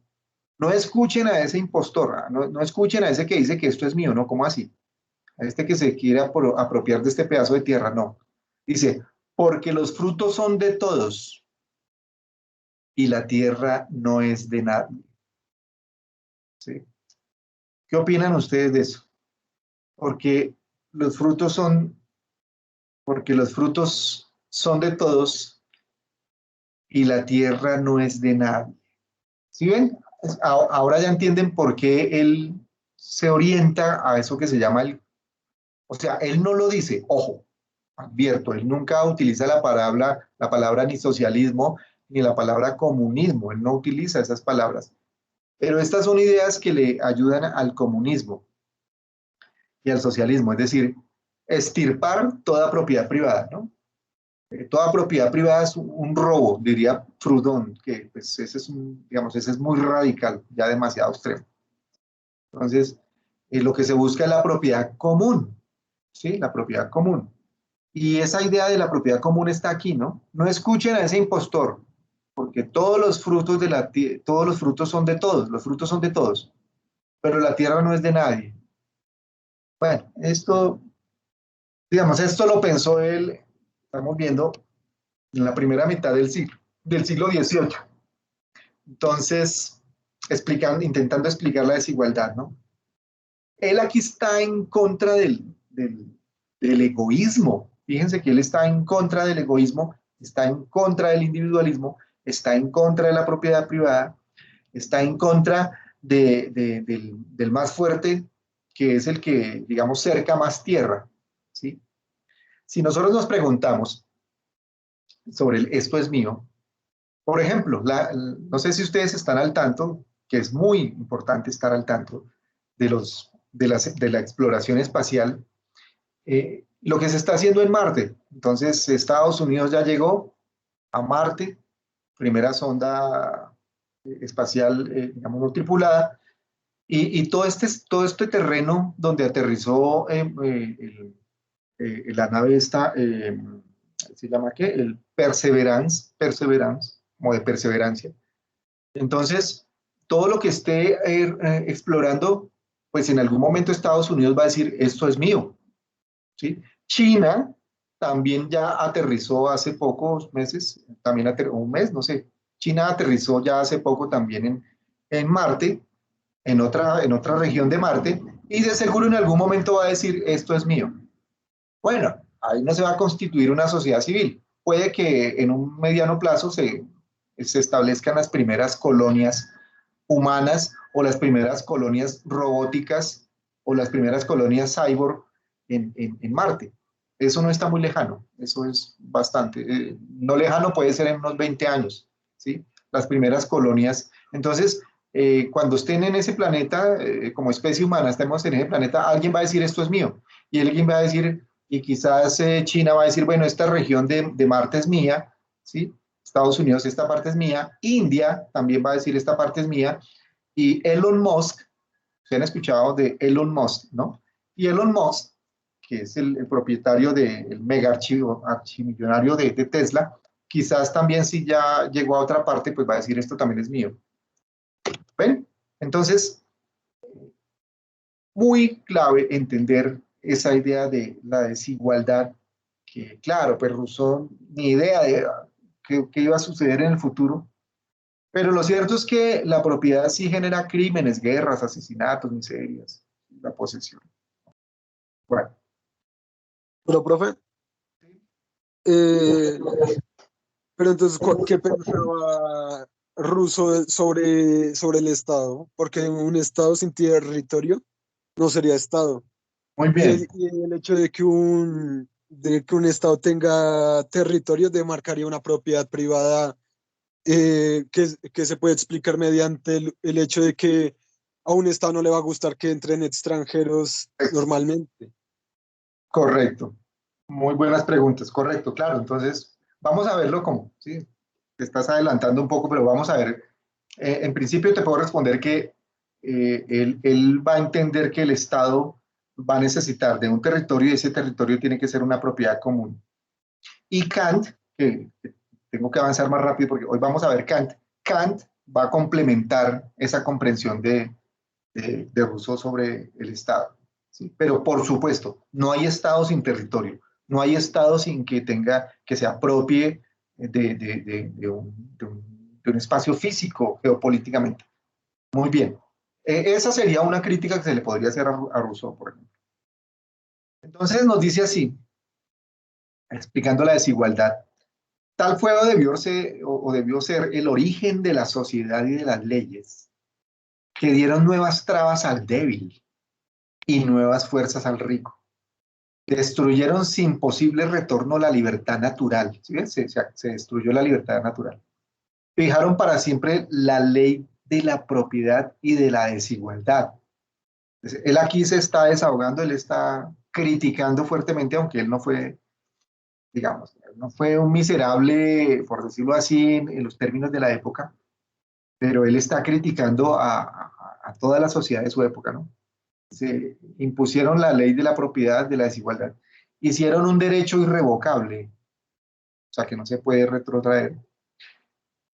no escuchen a ese impostor, no escuchen a ese que dice que esto es mío, ¿no? ¿Cómo así? A este que se quiere apropiar de este pedazo de tierra, no. Dice, porque los frutos son de todos y la tierra no es de nadie. ¿Sí? ¿Qué opinan ustedes de eso? Porque los frutos son, porque los frutos son de todos y la tierra no es de nadie. ¿Sí ven? Ahora ya entienden por qué él se orienta a eso que se llama o sea, él no lo dice, ojo, advierto, él nunca utiliza la palabra ni socialismo ni la palabra comunismo, él no utiliza esas palabras. Pero estas son ideas que le ayudan al comunismo y al socialismo, es decir, extirpar toda propiedad privada, ¿no? Toda propiedad privada es un robo, diría Proudhon, que pues ese es digamos, ese es muy radical, ya demasiado extremo. Entonces, lo que se busca es la propiedad común, ¿sí? La propiedad común. Y esa idea de la propiedad común está aquí, ¿no? No escuchen a ese impostor, porque todos los frutos todos los frutos son de todos, los frutos son de todos, pero la tierra no es de nadie. Bueno, esto lo pensó él, estamos viendo, en la primera mitad del siglo XVIII. Entonces, intentando explicar la desigualdad, ¿no? Él aquí está en contra del egoísmo. Fíjense que él está en contra del egoísmo, está en contra del individualismo, está en contra de la propiedad privada, está en contra del más fuerte, que es el que, digamos, cerca más tierra, ¿sí? Si nosotros nos preguntamos sobre esto es mío, por ejemplo, no sé si ustedes están al tanto, que es muy importante estar al tanto de la exploración espacial, lo que se está haciendo en Marte. Entonces, Estados Unidos ya llegó a Marte, primera sonda espacial, digamos, no tripulada, y todo este terreno donde aterrizó la nave esta, ¿se llama qué? El Perseverance, como de perseverancia. Entonces, todo lo que esté explorando, pues en algún momento Estados Unidos va a decir, esto es mío, ¿sí? China también ya aterrizó hace pocos meses, también aterrizó un mes, no sé, China aterrizó ya hace poco también en Marte, en otra región de Marte, y de seguro en algún momento va a decir, esto es mío. Bueno, ahí no se va a constituir una sociedad civil. Puede que en un mediano plazo se establezcan las primeras colonias humanas o las primeras colonias robóticas o las primeras colonias cyborg en Marte. Eso no está muy lejano, eso es bastante. No lejano puede ser en unos 20 años, ¿sí? Las primeras colonias. Entonces, cuando estén en ese planeta, como especie humana, estemos en ese planeta, alguien va a decir esto es mío. Y alguien va a decir, y quizás China va a decir, bueno, esta región de Marte es mía, ¿sí? Estados Unidos, esta parte es mía. India también va a decir, esta parte es mía. Y Elon Musk, se han escuchado de Elon Musk, ¿no? Y Elon Musk, que es el propietario del mega archimillonario de Tesla, quizás también si ya llegó a otra parte, pues va a decir, esto también es mío. ¿Ven? Entonces, muy clave entender esa idea de la desigualdad, que claro, pues Rousseau ni idea de qué iba a suceder en el futuro, pero lo cierto es que la propiedad sí genera crímenes, guerras, asesinatos, miserias, la posesión. Bueno. Pero, profe, eh, pero entonces, ¿qué pensaba Rousseau sobre el Estado? Porque un Estado sin territorio no sería Estado. Muy Y bien, el hecho de que un Estado tenga territorio demarcaría una propiedad privada que se puede explicar mediante el hecho de que a un Estado no le va a gustar que entren extranjeros normalmente. correcto. Muy buenas preguntas, correcto, claro. Entonces, vamos a verlo como, ¿sí? Te estás adelantando un poco, pero vamos a ver. En principio te puedo responder que él va a entender que el Estado va a necesitar de un territorio y ese territorio tiene que ser una propiedad común. Y Kant, que tengo que avanzar más rápido porque hoy vamos a ver Kant, Kant va a complementar esa comprensión de Rousseau sobre el Estado. ¿Sí? Pero por supuesto, no hay Estado sin territorio, no hay Estado sin que se apropie de un espacio físico geopolíticamente. Muy bien. Esa sería una crítica que se le podría hacer a Rousseau, por ejemplo. Entonces nos dice así, explicando la desigualdad. Tal fue o debió ser el origen de la sociedad y de las leyes, que dieron nuevas trabas al débil y nuevas fuerzas al rico. Destruyeron sin posible retorno la libertad natural. ¿Sí ven? Se destruyó la libertad natural. Fijaron para siempre la ley de la propiedad y de la desigualdad. Entonces, él aquí se está desahogando, él está criticando fuertemente, aunque él no fue, digamos, no fue un miserable, por decirlo así, en los términos de la época, pero él está criticando a toda la sociedad de su época, ¿no? Se impusieron la ley de la propiedad, de la desigualdad, hicieron un derecho irrevocable, o sea que no se puede retrotraer,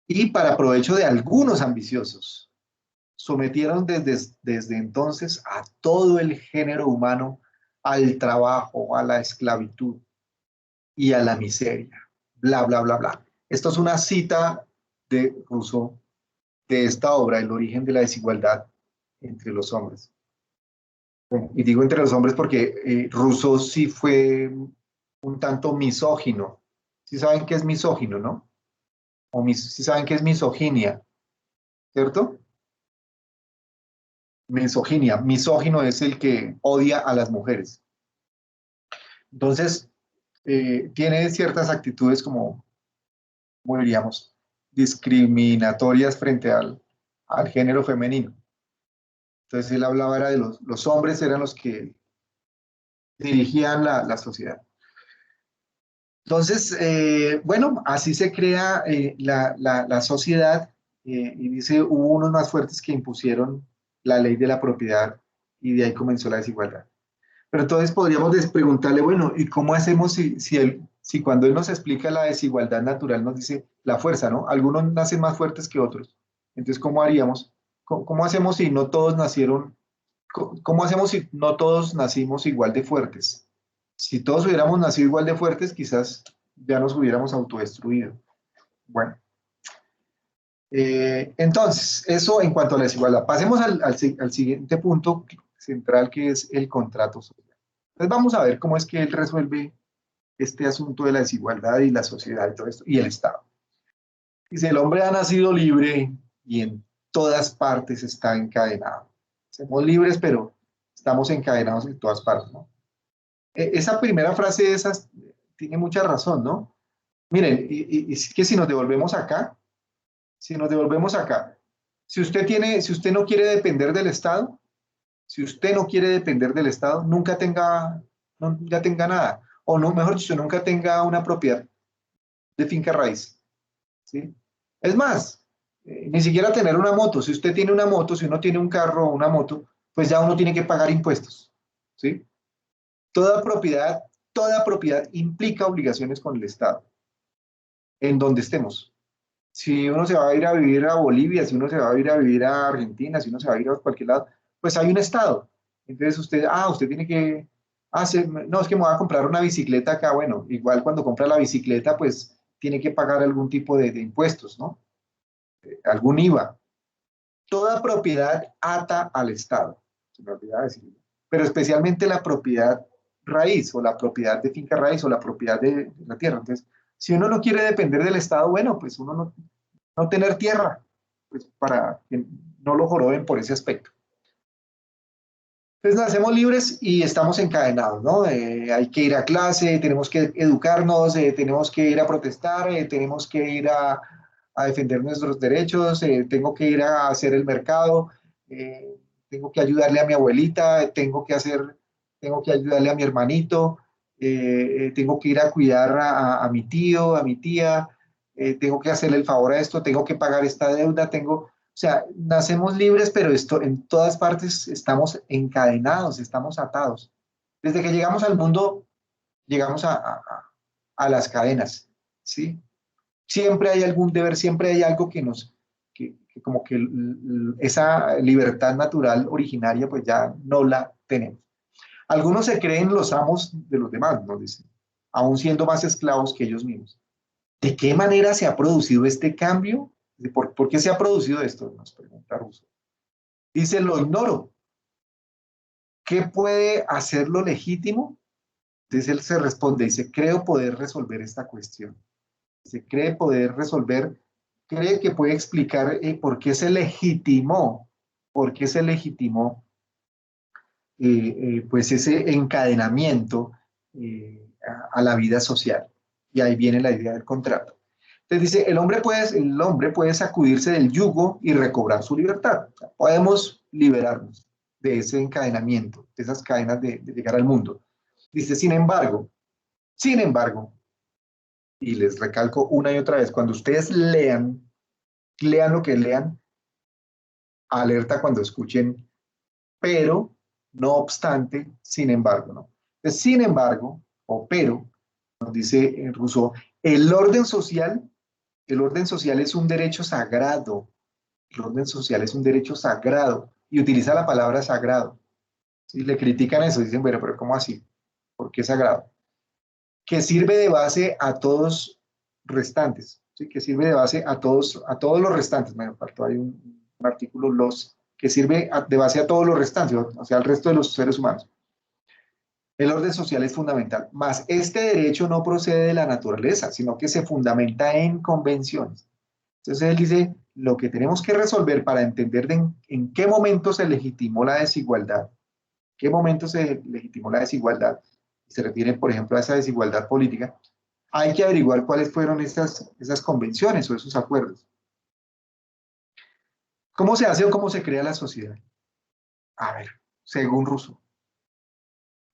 y para provecho de algunos ambiciosos, sometieron desde entonces a todo el género humano al trabajo, a la esclavitud y a la miseria, bla, bla, bla, bla. Esto es una cita de Rousseau de esta obra, El origen de la desigualdad entre los hombres. Y digo entre los hombres porque Rousseau sí fue un tanto misógino. Sí saben qué es misógino, ¿no? Sí saben qué es misoginia, ¿cierto? Misoginia. Misógino es el que odia a las mujeres. Entonces, tiene ciertas actitudes como diríamos, discriminatorias frente al género femenino. Entonces, él hablaba era de los hombres eran los que dirigían la sociedad. Entonces, bueno, así se crea la sociedad y dice, hubo unos más fuertes que impusieron la ley de la propiedad y de ahí comenzó la desigualdad. Pero entonces podríamos preguntarle, bueno, ¿y cómo hacemos si cuando él nos explica la desigualdad natural nos dice la fuerza, ¿no? Algunos nacen más fuertes que otros. Entonces, ¿cómo haríamos? ¿Cómo hacemos si no todos nacieron? ¿Cómo hacemos si no todos nacimos igual de fuertes? Si todos hubiéramos nacido igual de fuertes, quizás ya nos hubiéramos autodestruido. Bueno, Entonces, eso en cuanto a la desigualdad. Pasemos al siguiente punto central, que es el contrato social. Entonces vamos a ver cómo es que él resuelve este asunto de la desigualdad y la sociedad y todo esto, y el Estado. Dice, el hombre ha nacido libre y en todas partes está encadenado. Somos libres, pero estamos encadenados en todas partes, ¿no? Esa primera frase esas, tiene mucha razón, ¿no? Miren, y es que si nos devolvemos acá, si usted no quiere depender del Estado, si usted no quiere depender del Estado, nunca tenga nada. O no, mejor dicho, nunca tenga una propiedad de finca raíz, ¿sí? Es más, ni siquiera tener una moto. Si usted tiene una moto, si uno tiene un carro o una moto, pues ya uno tiene que pagar impuestos, ¿sí? Toda propiedad, toda propiedad implica obligaciones con el Estado, en donde estemos. Si uno se va a ir a vivir a Bolivia, si uno se va a ir a vivir a Argentina, si uno se va a ir a cualquier lado, pues hay un Estado. Entonces usted tiene que, no, es que me voy a comprar una bicicleta acá. Bueno, igual cuando compra la bicicleta, pues tiene que pagar algún tipo de impuestos, ¿no? Algún IVA. Toda propiedad ata al Estado, se me olvidaba decirlo, pero especialmente la propiedad raíz o la propiedad de finca raíz o la propiedad de la tierra. Entonces, si uno no quiere depender del Estado, bueno, pues uno no tener tierra, pues para que no lo joroben por ese aspecto. Entonces nacemos libres y estamos encadenados, ¿no? Hay que ir a clase, tenemos que educarnos, tenemos que ir a protestar, tenemos que ir a defender nuestros derechos, tengo que ir a hacer el mercado, tengo que ayudarle a mi abuelita, tengo que ayudarle a mi hermanito, tengo que ir a cuidar a mi tío, a mi tía, tengo que hacerle el favor a esto, tengo que pagar esta deuda, o sea, nacemos libres, pero esto, en todas partes estamos encadenados, estamos atados. Desde que llegamos al mundo, llegamos a las cadenas, ¿sí? Siempre hay algún deber, siempre hay algo que como que esa libertad natural originaria, pues ya no la tenemos. Algunos se creen los amos de los demás, nos dicen, aún siendo más esclavos que ellos mismos. ¿De qué manera se ha producido este cambio? ¿Por qué se ha producido esto? Nos pregunta Russo. Dice, lo ignoro. ¿Qué puede hacerlo legítimo? Entonces él se responde, dice, creo poder resolver esta cuestión. Dice, cree que puede explicar por qué se legitimó pues ese encadenamiento a la vida social. Y ahí viene la idea del contrato. Entonces dice, el hombre puede sacudirse del yugo y recobrar su libertad. O sea, podemos liberarnos de ese encadenamiento, de esas cadenas de llegar al mundo. Dice, sin embargo, y les recalco una y otra vez, cuando ustedes lean lo que lean, alerta cuando escuchen, pero, no obstante, sin embargo, ¿no? Entonces, sin embargo, o pero, nos dice Rousseau, el orden social es un derecho sagrado. El orden social es un derecho sagrado. Y utiliza la palabra sagrado. Si le critican eso, dicen, bueno, pero ¿cómo así? ¿Por qué sagrado? Que sirve de base a todos restantes. ¿Sí? Que sirve de base a todos los restantes. Me faltó ahí un artículo, que sirve de base a todos los restantes, o sea, al resto de los seres humanos. El orden social es fundamental, mas este derecho no procede de la naturaleza, sino que se fundamenta en convenciones. Entonces él dice, lo que tenemos que resolver para entender en qué momento se legitimó la desigualdad, qué momento se legitimó la desigualdad, y se refiere, por ejemplo, a esa desigualdad política, hay que averiguar cuáles fueron esas convenciones o esos acuerdos. ¿Cómo se hace o cómo se crea la sociedad? A ver, según Rousseau.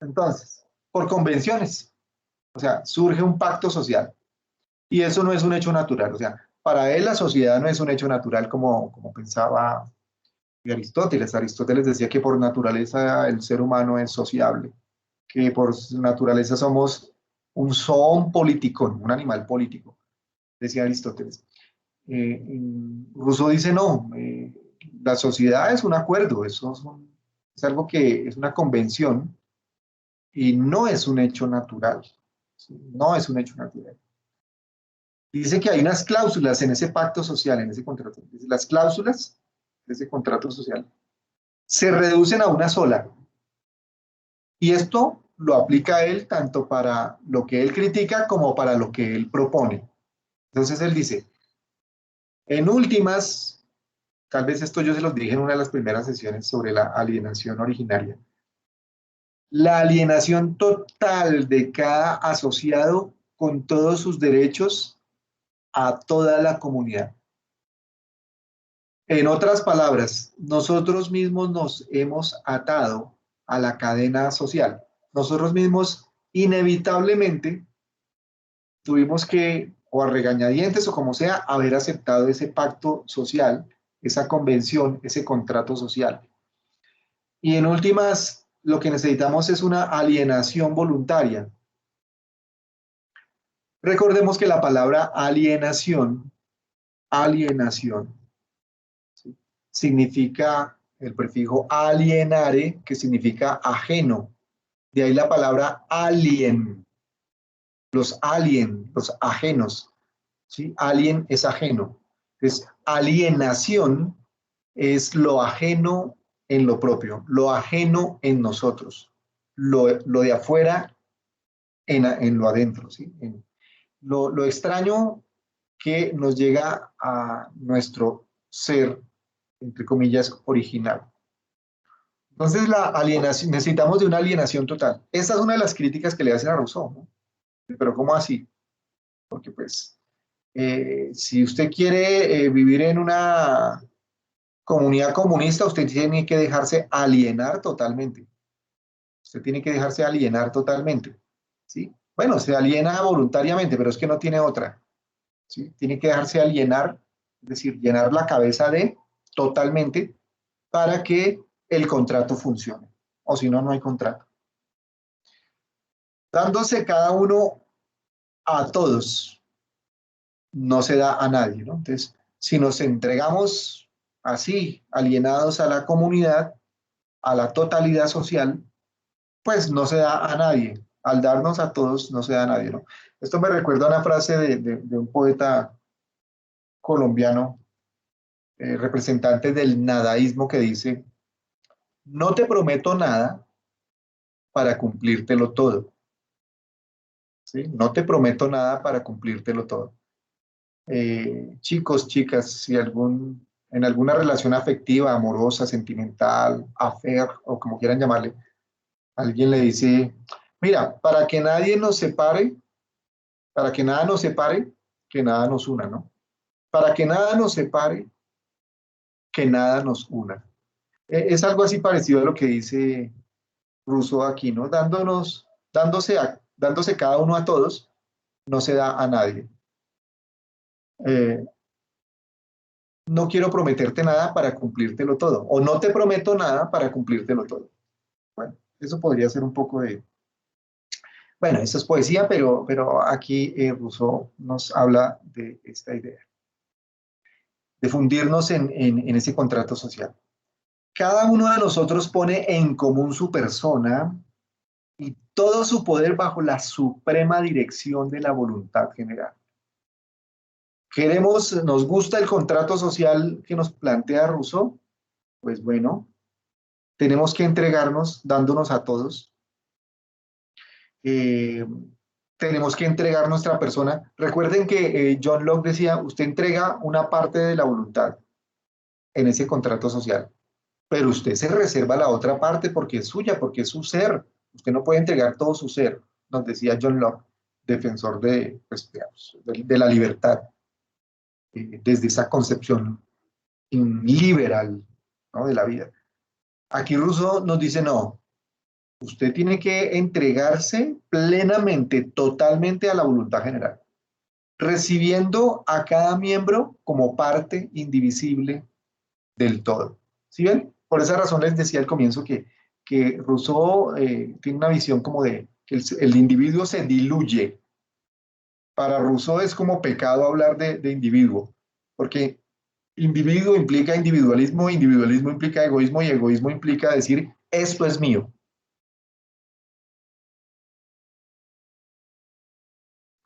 Entonces, por convenciones, o sea, surge un pacto social. Y eso no es un hecho natural, o sea, para él la sociedad no es un hecho natural como pensaba Aristóteles. Aristóteles decía que por naturaleza el ser humano es sociable, que por naturaleza somos un zoon politikon, un animal político, decía Aristóteles. Rousseau dice no, la sociedad es un acuerdo, es algo que es una convención y no es un hecho natural, ¿sí? No es un hecho natural. Dice que hay unas cláusulas en ese pacto social, en ese contrato. Dice, las cláusulas de ese contrato social se reducen a una sola. Y esto lo aplica él tanto para lo que él critica como para lo que él propone. Entonces él dice, en últimas, tal vez esto yo se los dije en una de las primeras sesiones sobre la alienación originaria. La alienación total de cada asociado con todos sus derechos a toda la comunidad. En otras palabras, nosotros mismos nos hemos atado a la cadena social. Nosotros mismos inevitablemente tuvimos que, o a regañadientes o como sea, haber aceptado ese pacto social, esa convención, ese contrato social. Y en últimas, lo que necesitamos es una alienación voluntaria. Recordemos que la palabra alienación, ¿sí? Significa el prefijo alienare, que significa ajeno. De ahí la palabra alien, los ajenos, ¿sí? Alien es ajeno. Entonces, alienación es lo ajeno en lo propio, lo ajeno en nosotros, lo de afuera en lo adentro, ¿sí? Lo extraño que nos llega a nuestro ser, entre comillas, original. Entonces, la alienación, necesitamos de una alienación total. Esa es una de las críticas que le hacen a Rousseau, ¿no? Pero ¿cómo así? Porque pues, si usted quiere vivir en una comunidad comunista, usted tiene que dejarse alienar totalmente. Usted tiene que dejarse alienar totalmente, ¿sí? Bueno, se aliena voluntariamente, pero es que no tiene otra, ¿sí? Tiene que dejarse alienar, es decir, llenar la cabeza de totalmente para que el contrato funcione. O si no, no hay contrato. Dándose cada uno a todos, no se da a nadie, ¿no? Entonces, si nos entregamos así, alienados a la comunidad, a la totalidad social, pues no se da a nadie. Al darnos a todos, no se da a nadie, ¿no? Esto me recuerda a una frase de un poeta colombiano, representante del nadaísmo, que dice, no te prometo nada para cumplírtelo todo, ¿sí? No te prometo nada para cumplírtelo todo. Chicos, chicas, si en alguna relación afectiva, amorosa, sentimental, affair, o como quieran llamarle, alguien le dice, mira, para que nadie nos separe, para que nada nos separe, que nada nos una, ¿no? Para que nada nos separe, que nada nos una. Es algo así parecido a lo que dice Rousseau aquí, ¿no? Dándose cada uno a todos, no se da a nadie. No quiero prometerte nada para cumplírtelo todo, o no te prometo nada para cumplírtelo todo. Bueno, eso podría ser un poco de... Bueno, eso es poesía, pero aquí Rousseau nos habla de esta idea, de fundirnos en ese contrato social. Cada uno de nosotros pone en común su persona y todo su poder bajo la suprema dirección de la voluntad general. Nos gusta el contrato social que nos plantea Rousseau, pues bueno, tenemos que entregarnos dándonos a todos. Eh, tenemos que entregar nuestra persona. Recuerden que John Locke decía, usted entrega una parte de la voluntad en ese contrato social, pero usted se reserva la otra parte porque es suya, porque es su ser. Usted no puede entregar todo su ser, nos decía John Locke, defensor pues, digamos, de la libertad, desde esa concepción liberal, ¿no?, de la vida. Aquí Rousseau nos dice, no, usted tiene que entregarse plenamente, totalmente a la voluntad general, recibiendo a cada miembro como parte indivisible del todo. ¿Sí ven? Por esa razón les decía al comienzo que Rousseau tiene una visión como de que el individuo se diluye. Para Rousseau es como pecado hablar de individuo, porque individuo implica individualismo, individualismo implica egoísmo y egoísmo implica decir, esto es mío.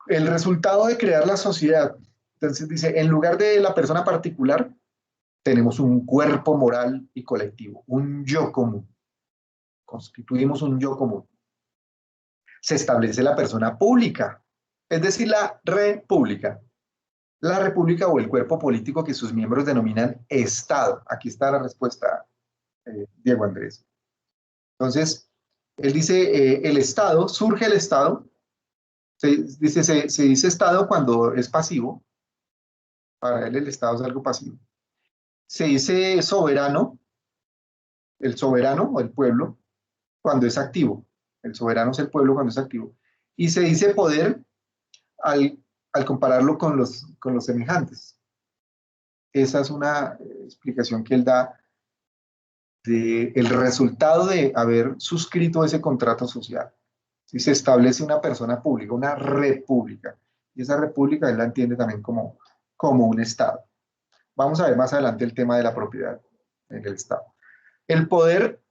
El resultado de crear la sociedad. Entonces dice, en lugar de la persona particular, tenemos un cuerpo moral y colectivo, un yo común. Constituimos un yo común. Se establece la persona pública, es decir, la república. La república o el cuerpo político que sus miembros denominan Estado. Aquí está la respuesta, Diego Andrés. Entonces, él dice, el Estado, surge el Estado, se dice Estado cuando es pasivo, para él el Estado es algo pasivo. Se dice soberano, el soberano o el pueblo, cuando es activo. El soberano es el pueblo cuando es activo. Y se dice poder al compararlo con los semejantes. Esa es una explicación que él da del resultado de haber suscrito ese contrato social. Si se establece una persona pública, una república, y esa república él la entiende también como un Estado. Vamos a ver más adelante el tema de la propiedad en el Estado. El poder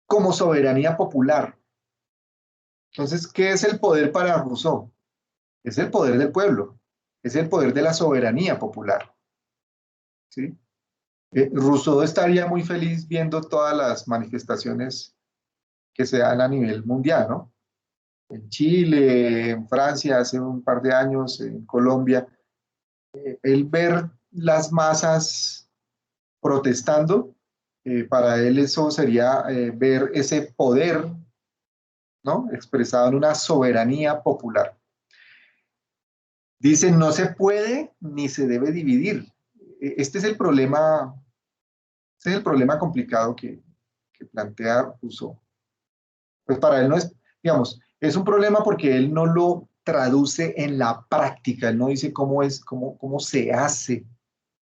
como soberanía popular. Entonces, ¿qué es el poder para Rousseau? Es el poder del pueblo, es el poder de la soberanía popular. ¿Sí? Rousseau estaría muy feliz viendo todas las manifestaciones que se dan a nivel mundial, ¿no? En Chile, en Francia, hace un par de años, en Colombia, el ver las masas protestando, para él eso sería ver ese poder, ¿no? Expresado en una soberanía popular. Dice, no se puede ni se debe dividir. Este es el problema, este es el problema complicado que plantea Rousseau. Pues para él no es, digamos, es un problema porque él no lo traduce en la práctica, él no dice cómo es, cómo se hace,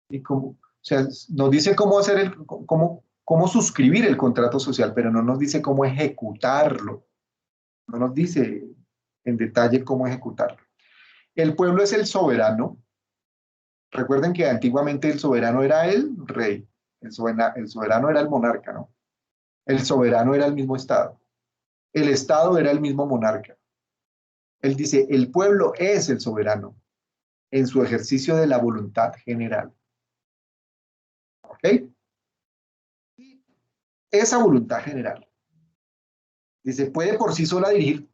y cómo, o sea, nos dice cómo hacer cómo suscribir el contrato social, pero no nos dice cómo ejecutarlo, no nos dice en detalle cómo ejecutarlo. El pueblo es el soberano. Recuerden que antiguamente el soberano era el rey, el soberano era el monarca, ¿no? El soberano era el mismo Estado. El Estado era el mismo monarca. Él dice, el pueblo es el soberano en su ejercicio de la voluntad general. ¿Ok? Esa voluntad general, dice, puede por sí sola dirigir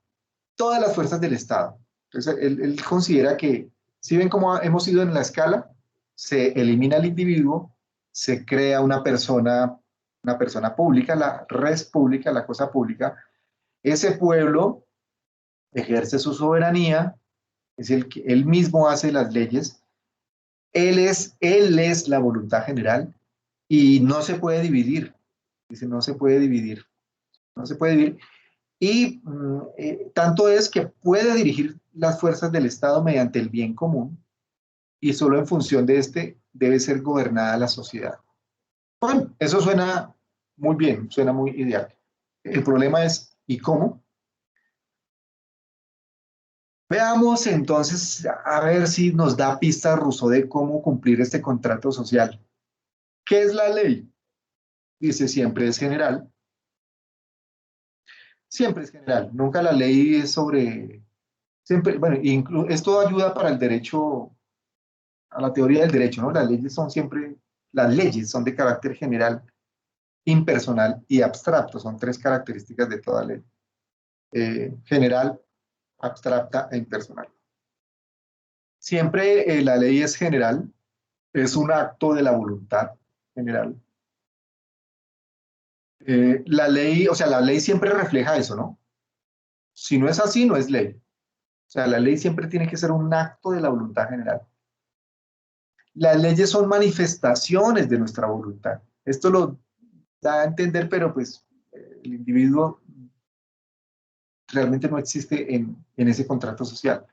todas las fuerzas del Estado. Entonces, él considera que, si ven cómo hemos ido en la escala, se elimina el individuo, se crea una persona pública, la res pública, la cosa pública. Ese pueblo ejerce su soberanía, es el que él mismo hace las leyes, él es la voluntad general y no se puede dividir. Dice, no se puede dividir, no se puede dividir. Y tanto es que puede dirigir las fuerzas del Estado mediante el bien común y solo en función de este debe ser gobernada la sociedad. Bueno, eso suena muy bien, suena muy ideal. El problema es, ¿y cómo? Veamos entonces, a ver si nos da pistas Rousseau de cómo cumplir este contrato social. ¿Qué es la ley? Dice, siempre es general. Siempre es general. Nunca la ley es sobre... Siempre, bueno, esto ayuda para el derecho, a la teoría del derecho, ¿no? Las leyes son de carácter general, impersonal y abstracto. Son tres características de toda ley. General, abstracta e impersonal. Siempre la ley es general, es un acto de la voluntad general. La ley, o sea, la ley siempre refleja eso, ¿no? Si no es así, no es ley. O sea, la ley siempre tiene que ser un acto de la voluntad general. Las leyes son manifestaciones de nuestra voluntad. Esto lo da a entender, pero pues el individuo realmente no existe en ese contrato social.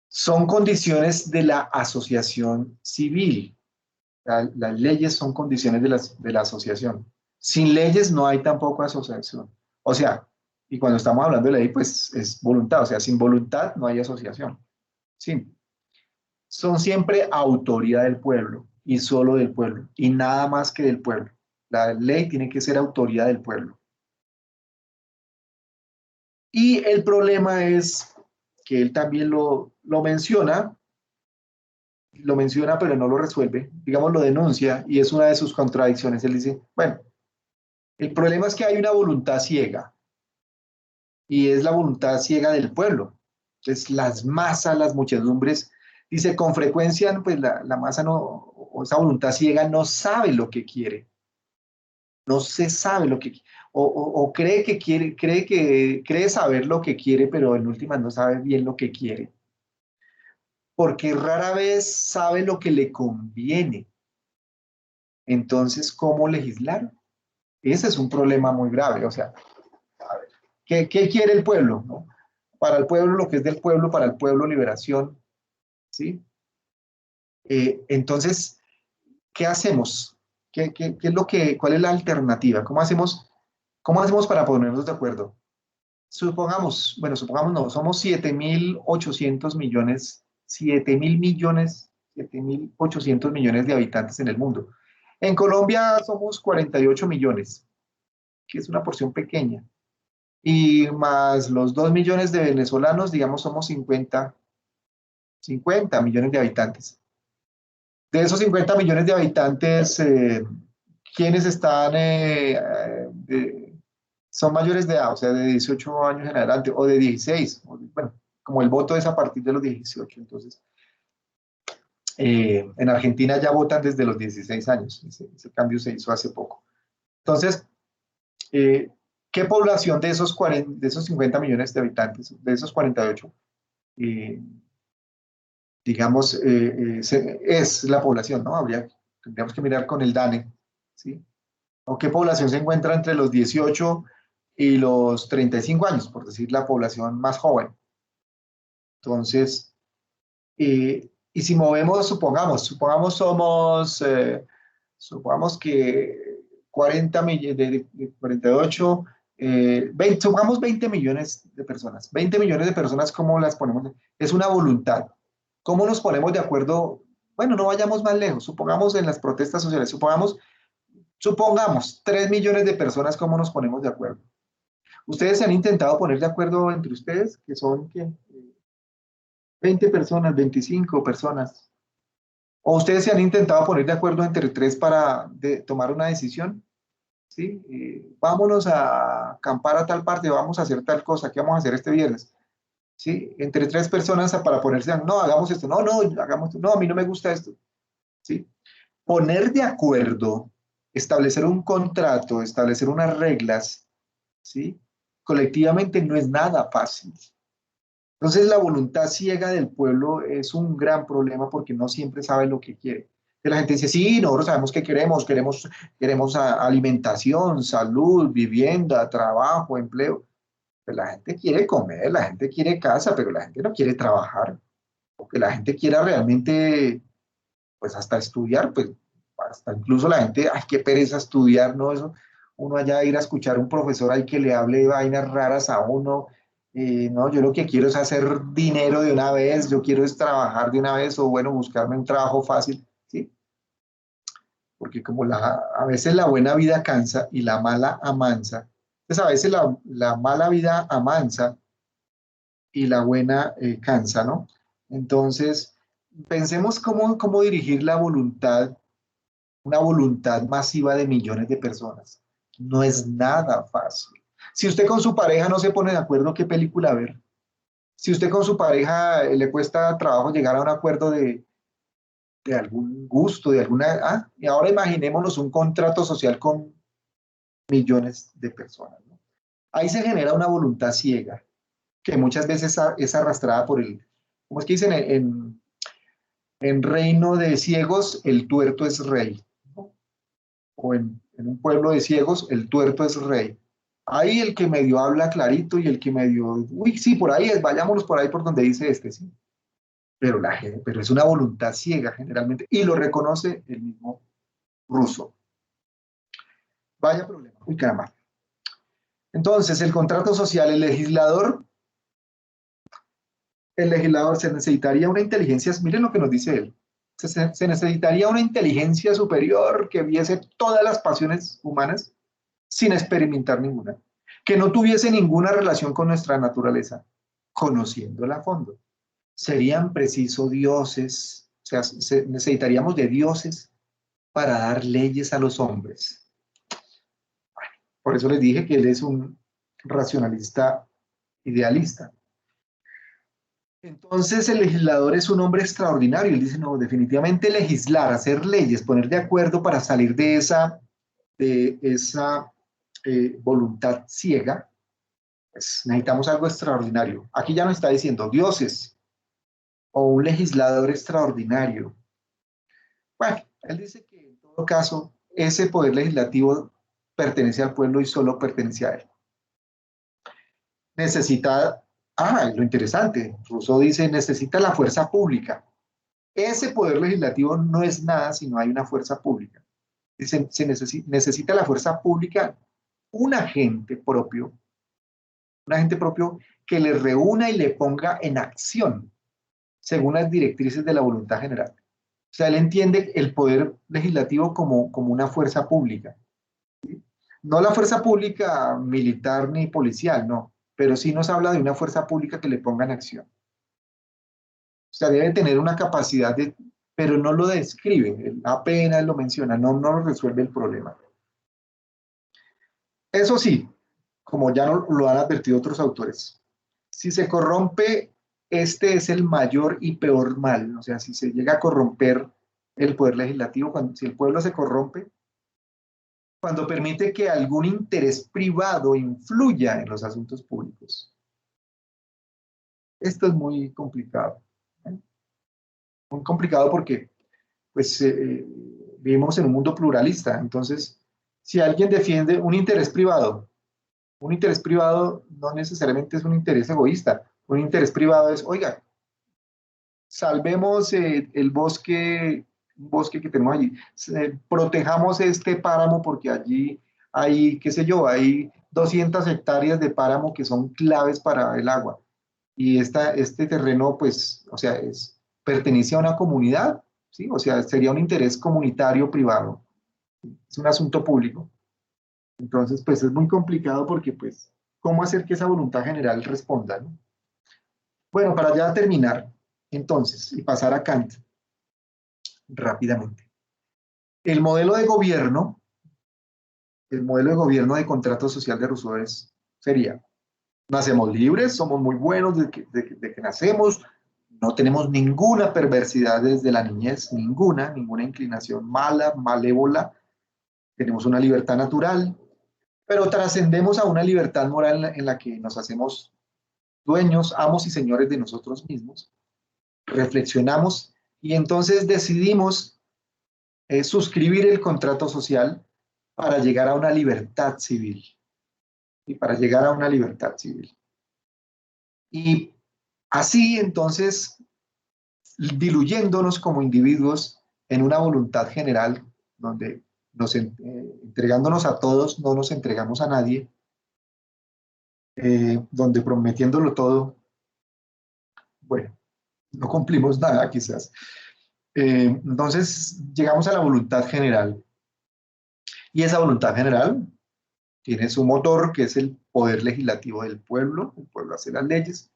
Son condiciones de la asociación civil. Las leyes son condiciones de la asociación. Sin leyes no hay tampoco asociación. O sea, y cuando estamos hablando de ley, pues es voluntad. O sea, sin voluntad no hay asociación. Sí. Son siempre autoridad del pueblo y solo del pueblo y nada más que del pueblo. La ley tiene que ser autoridad del pueblo. Y el problema es que él también lo menciona, pero no lo resuelve, digamos, lo denuncia, y es una de sus contradicciones. Él dice, bueno, el problema es que hay una voluntad ciega, y es la voluntad ciega del pueblo. Entonces, las masas, las muchedumbres, dice, con frecuencia, pues la masa no, o esa voluntad ciega no sabe lo que quiere, no se sabe lo que, o cree que quiere, cree saber lo que quiere, pero en últimas no sabe bien lo que quiere, porque rara vez sabe lo que le conviene. Entonces, ¿cómo legislar? Ese es un problema muy grave. O sea, a ver, ¿qué quiere el pueblo? ¿No? Para el pueblo, lo que es del pueblo, para el pueblo, liberación. ¿Sí? Entonces, ¿qué hacemos? ¿Qué es lo que, cuál es la alternativa? Cómo hacemos para ponernos de acuerdo? Supongamos, bueno, supongamos no, somos 7.800 millones, 7.000 millones, 7.800 millones de habitantes en el mundo. En Colombia somos 48 millones, que es una porción pequeña. Y más los 2 millones de venezolanos, digamos, somos 50 millones de habitantes. De esos 50 millones de habitantes, ¿quiénes están, son mayores de edad, o sea, de 18 años en adelante, o de 16? Bueno, como el voto es a partir de los 18, entonces, en Argentina ya votan desde los 16 años, ese cambio se hizo hace poco. Entonces, ¿qué población de esos 50 millones de habitantes, de esos 48, digamos, es la población, ¿no? Tendríamos que mirar con el DANE, ¿sí? ¿O qué población se encuentra entre los 18 y los 35 años, por decir la población más joven? Entonces, y si movemos, supongamos que 40 millones, de 48, 20, supongamos 20 millones de personas. 20 millones de personas, ¿cómo las ponemos? Es una voluntad. ¿Cómo nos ponemos de acuerdo? Bueno, no vayamos más lejos. Supongamos en las protestas sociales, supongamos 3 millones de personas, ¿cómo nos ponemos de acuerdo? ¿Ustedes se han intentado poner de acuerdo entre ustedes? Que son, ¿qué? 20 personas, 25 personas. ¿O ustedes se han intentado poner de acuerdo entre tres para tomar una decisión? ¿Sí? Vámonos a acampar a tal parte, vamos a hacer tal cosa, ¿qué vamos a hacer este viernes? ¿Sí? Entre tres personas para ponerse, no, hagamos esto, no, hagamos esto, no, a mí no me gusta esto. ¿Sí? Poner de acuerdo, establecer un contrato, establecer unas reglas, ¿sí? Colectivamente no es nada fácil. Entonces la voluntad ciega del pueblo es un gran problema porque no siempre sabe lo que quiere. Que la gente dice, sí, nosotros sabemos qué queremos alimentación, salud, vivienda, trabajo, empleo. Pues la gente quiere comer, la gente quiere casa, pero la gente no quiere trabajar. Porque la gente quiera realmente, pues hasta estudiar, pues hasta incluso la gente, ay, qué pereza estudiar, ¿no? Eso, uno allá ir a escuchar a un profesor ahí que le hable vainas raras a uno. No, yo lo que quiero es hacer dinero de una vez, yo quiero es trabajar de una vez o bueno, buscarme un trabajo fácil, ¿sí? Porque como a veces la buena vida cansa y la mala amansa, pues a veces la mala vida amansa y la buena cansa, ¿no? Entonces, pensemos cómo dirigir la voluntad, una voluntad masiva de millones de personas. No es nada fácil. Si usted con su pareja no se pone de acuerdo qué película ver, si usted con su pareja le cuesta trabajo llegar a un acuerdo de algún gusto, de alguna... y ahora imaginémonos un contrato social con millones de personas, ¿no? Ahí se genera una voluntad ciega, que muchas veces es arrastrada por ¿cómo es que dicen? En reino de ciegos, el tuerto es rey, ¿no? O en un pueblo de ciegos, el tuerto es rey. Ahí el que medio habla clarito y el que medio, uy, sí, por ahí es, vayámonos por ahí por donde dice este, sí. Pero es una voluntad ciega generalmente, y lo reconoce el mismo Rousseau. Vaya problema. Uy, caramba. Entonces, el contrato social, el legislador se necesitaría una inteligencia, miren lo que nos dice él, se necesitaría una inteligencia superior que viese todas las pasiones humanas sin experimentar ninguna, que no tuviese ninguna relación con nuestra naturaleza, conociéndola a fondo. Serían precisos dioses, o sea, necesitaríamos de dioses para dar leyes a los hombres. Por eso les dije que él es un racionalista idealista. Entonces el legislador es un hombre extraordinario. Él dice, no, definitivamente legislar, hacer leyes, poner de acuerdo para salir de esa voluntad ciega, pues necesitamos algo extraordinario. Aquí ya nos está diciendo dioses o un legislador extraordinario. Bueno, él dice que en todo caso ese poder legislativo pertenece al pueblo y solo pertenece a él. Necesita, lo interesante, Rousseau dice, necesita la fuerza pública. Ese poder legislativo no es nada si no hay una fuerza pública. Dice, necesita la fuerza pública, un agente propio que le reúna y le ponga en acción según las directrices de la voluntad general. O sea, él entiende el poder legislativo como una fuerza pública. ¿Sí? No la fuerza pública militar ni policial, no, pero sí nos habla de una fuerza pública que le ponga en acción. O sea, debe tener una capacidad pero no lo describe, apenas lo menciona, no lo resuelve el problema. Eso sí, como ya lo han advertido otros autores, si se corrompe, este es el mayor y peor mal. O sea, si se llega a corromper el poder legislativo, si el pueblo se corrompe, cuando permite que algún interés privado influya en los asuntos públicos. Esto es muy complicado. Muy complicado porque pues, vivimos en un mundo pluralista. Entonces, si alguien defiende un interés privado no necesariamente es un interés egoísta. Un interés privado es, oiga, salvemos el bosque, un bosque que tenemos allí, protejamos este páramo porque allí hay, qué sé yo, hay 200 hectáreas de páramo que son claves para el agua. Y este terreno, pues, o sea, pertenece a una comunidad, ¿sí? O sea, sería un interés comunitario privado. Es un asunto público. Entonces, pues es muy complicado porque, pues, ¿cómo hacer que esa voluntad general responda, ¿no? Bueno, para ya terminar, entonces, y pasar a Kant rápidamente. El modelo de gobierno de contrato social de Rousseau sería, nacemos libres, somos muy buenos de que nacemos, no tenemos ninguna perversidad desde la niñez, ninguna inclinación mala, malévola, tenemos una libertad natural, pero trascendemos a una libertad moral en la que nos hacemos dueños, amos y señores de nosotros mismos, reflexionamos y entonces decidimos suscribir el contrato social para llegar a una libertad civil. Y para llegar a una libertad civil. Y así entonces, diluyéndonos como individuos en una voluntad general, donde entregándonos a todos, no nos entregamos a nadie, donde prometiéndolo todo, bueno, no cumplimos nada quizás. Entonces llegamos a la voluntad general. Y esa voluntad general tiene su motor, que es el poder legislativo del pueblo. El pueblo hace las leyes.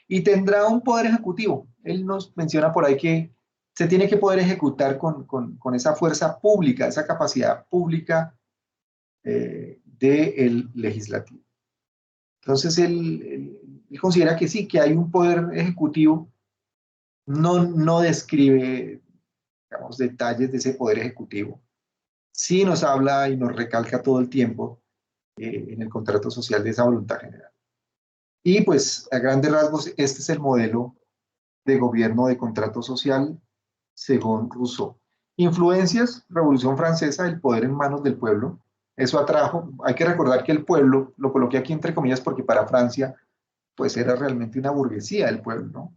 Y tendrá un poder ejecutivo. Él nos menciona por ahí que se tiene que poder ejecutar con esa fuerza pública, esa capacidad pública del legislativo. Entonces, él considera que sí, que hay un poder ejecutivo, no describe, digamos, detalles de ese poder ejecutivo. Sí nos habla y nos recalca todo el tiempo en el contrato social de esa voluntad general. Y pues, a grandes rasgos, este es el modelo de gobierno de contrato social según Rousseau. Influencias, Revolución Francesa, el poder en manos del pueblo. Eso atrajo, hay que recordar que el pueblo, lo coloqué aquí entre comillas porque para Francia, pues era realmente una burguesía del pueblo, ¿no?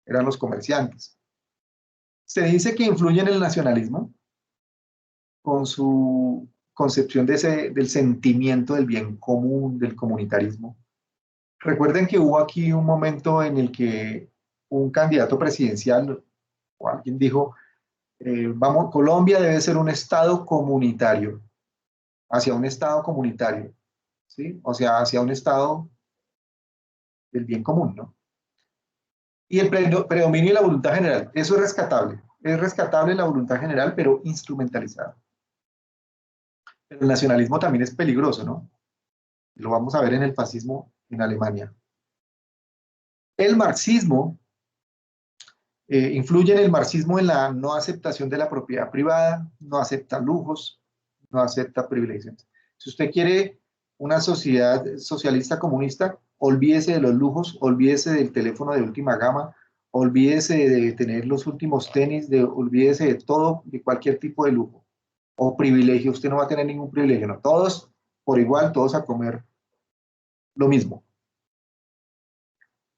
Eran los comerciantes. Se dice que influye en el nacionalismo con su concepción del sentimiento del bien común, del comunitarismo. Recuerden que hubo aquí un momento en el que un candidato presidencial o alguien dijo, Colombia debe ser un estado comunitario, hacia un estado comunitario, ¿sí? O sea, hacia un estado del bien común, ¿no? Y el predominio de la voluntad general, eso es rescatable. Es rescatable la voluntad general, pero instrumentalizada. Pero el nacionalismo también es peligroso, ¿no? Lo vamos a ver en el fascismo en Alemania. El marxismo influye en el marxismo en la no aceptación de la propiedad privada, no acepta lujos, no acepta privilegios. Si usted quiere una sociedad socialista comunista, olvídese de los lujos, olvídese del teléfono de última gama, olvídese de tener los últimos tenis, olvídese de todo, de cualquier tipo de lujo o privilegio. Usted no va a tener ningún privilegio, no. Todos por igual, todos a comer lo mismo.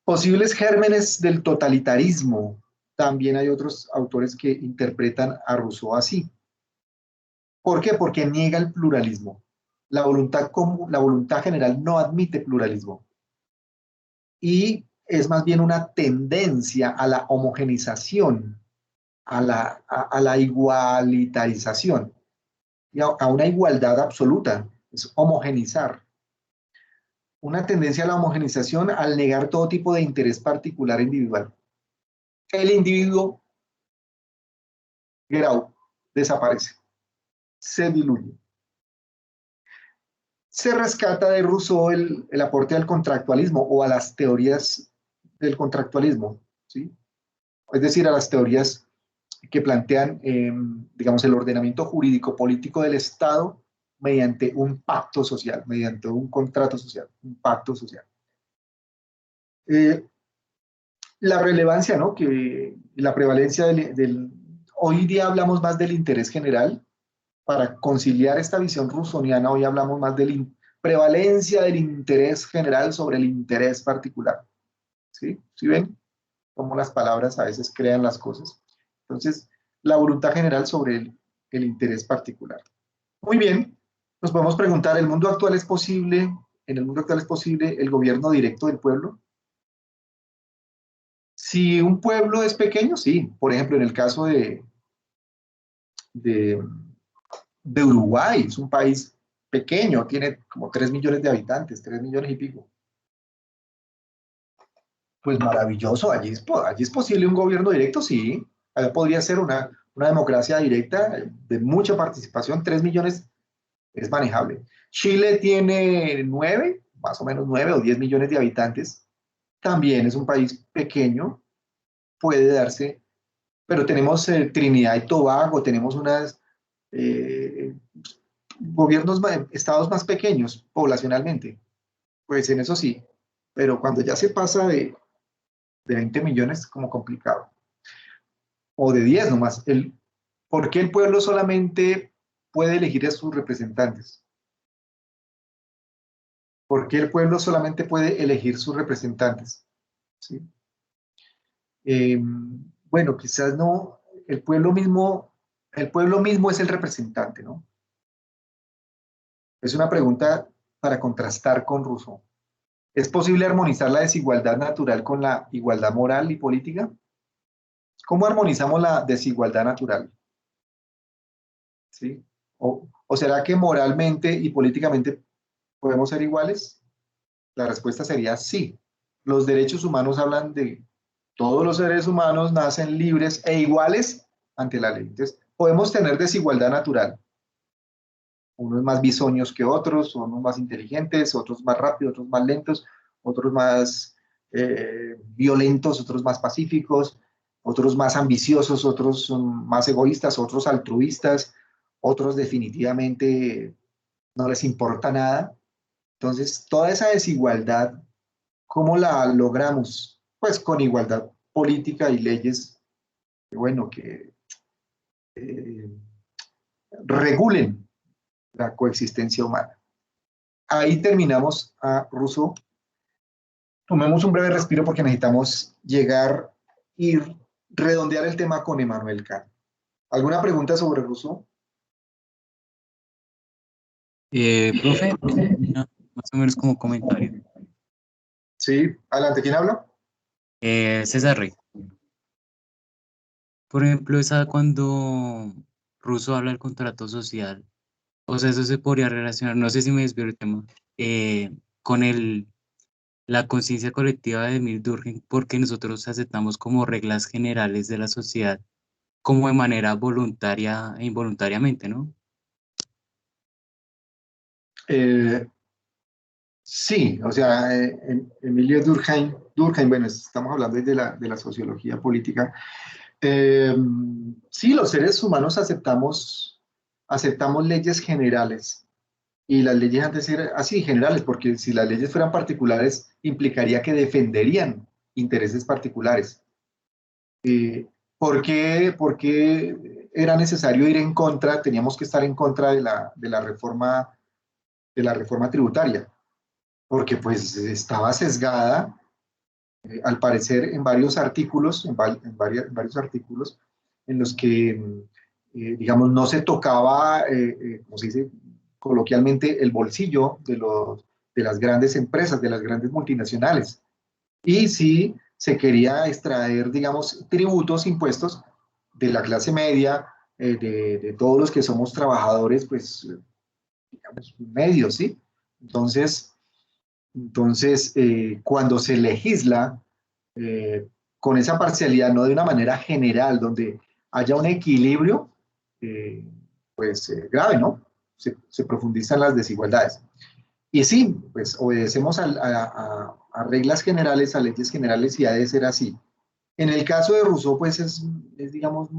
Posibles gérmenes del totalitarismo. También hay otros autores que interpretan a Rousseau así. ¿Por qué? Porque niega el pluralismo. La voluntad general no admite pluralismo. Y es más bien una tendencia a la homogenización, a la igualitarización, y a una igualdad absoluta. Es homogenizar. Una tendencia a la homogenización al negar todo tipo de interés particular individual. El individuo, Grau, desaparece, se diluye. Se rescata de Rousseau el aporte al contractualismo o a las teorías del contractualismo, ¿sí? Es decir, a las teorías que plantean, digamos, el ordenamiento jurídico político del Estado mediante un pacto social, mediante un contrato social, un pacto social. La relevancia, ¿no? Que la prevalencia hoy día hablamos más del interés general. Para conciliar esta visión rusoniana, hoy hablamos más de la prevalencia del interés general sobre el interés particular. ¿Sí? ¿Sí ven cómo las palabras a veces crean las cosas? Entonces, la voluntad general sobre el interés particular. Muy bien, nos podemos preguntar, ¿el mundo actual es posible? ¿En el mundo actual es posible el gobierno directo del pueblo? Si un pueblo es pequeño, sí. Por ejemplo, en el caso de, de Uruguay, es un país pequeño, tiene como 3 millones de habitantes, 3 millones y pico. Pues maravilloso, allí es posible un gobierno directo, sí. Allá podría ser una democracia directa de mucha participación, 3 millones es manejable. Chile tiene 9, más o menos 9 o 10 millones de habitantes, también es un país pequeño, puede darse, pero tenemos Trinidad y Tobago, tenemos unas gobiernos, estados más pequeños poblacionalmente, pues en eso sí, pero cuando ya se pasa de 20 millones es como complicado, o de 10 nomás. ¿Por qué el pueblo solamente puede elegir a sus representantes? ¿Por qué el pueblo solamente puede elegir sus representantes? ¿Sí? Bueno, quizás no, el pueblo mismo es el representante, ¿no? Es una pregunta para contrastar con Rousseau. ¿Es posible armonizar la desigualdad natural con la igualdad moral y política? ¿Cómo armonizamos la desigualdad natural? ¿Sí? ¿O será que moralmente y políticamente podemos ser iguales? La respuesta sería sí. Los derechos humanos hablan de todos los seres humanos nacen libres e iguales ante la ley. Entonces, podemos tener desigualdad natural. Unos más bisoños que otros, unos más inteligentes, otros más rápidos, otros más lentos, otros más violentos, otros más pacíficos, otros más ambiciosos, otros son más egoístas, otros altruistas, otros definitivamente no les importa nada. Entonces, toda esa desigualdad, ¿cómo la logramos? Pues con igualdad política y leyes, que, bueno, que eh, regulen la coexistencia humana. Ahí terminamos a Rousseau. Tomemos un breve respiro porque necesitamos llegar y redondear el tema con Emmanuel Kant. ¿Alguna pregunta sobre Rousseau? Profe, más o menos como comentario. Sí, adelante, ¿quién habla? César Rey. Por ejemplo, esa cuando Rousseau habla del contrato social, o sea, eso se podría relacionar, no sé si me desvío el tema, con la conciencia colectiva de Emile Durkheim, porque nosotros aceptamos como reglas generales de la sociedad, como de manera voluntaria e involuntariamente, ¿no? Eh, sí, o sea, Emilio Durkheim, bueno, estamos hablando de la sociología política. Eh, sí, los seres humanos aceptamos leyes generales. Y las leyes han de ser así, generales, porque si las leyes fueran particulares, implicaría que defenderían intereses particulares. ¿Por qué era necesario ir en contra? Teníamos que estar en contra de la reforma tributaria, porque pues estaba sesgada, al parecer, en varios artículos, en varios artículos, en los que, digamos, no se tocaba, como se dice coloquialmente, el bolsillo de las grandes empresas, de las grandes multinacionales. Y sí se quería extraer, digamos, tributos, impuestos de la clase media, de todos los que somos trabajadores, pues, digamos, medios, ¿sí? Entonces, cuando se legisla eh, con esa parcialidad, no de una manera general, donde haya un equilibrio, eh, pues grave, ¿no? Se profundizan las desigualdades. Y sí, pues obedecemos a reglas generales, a leyes generales y ha de ser así. En el caso de Rousseau, pues digamos,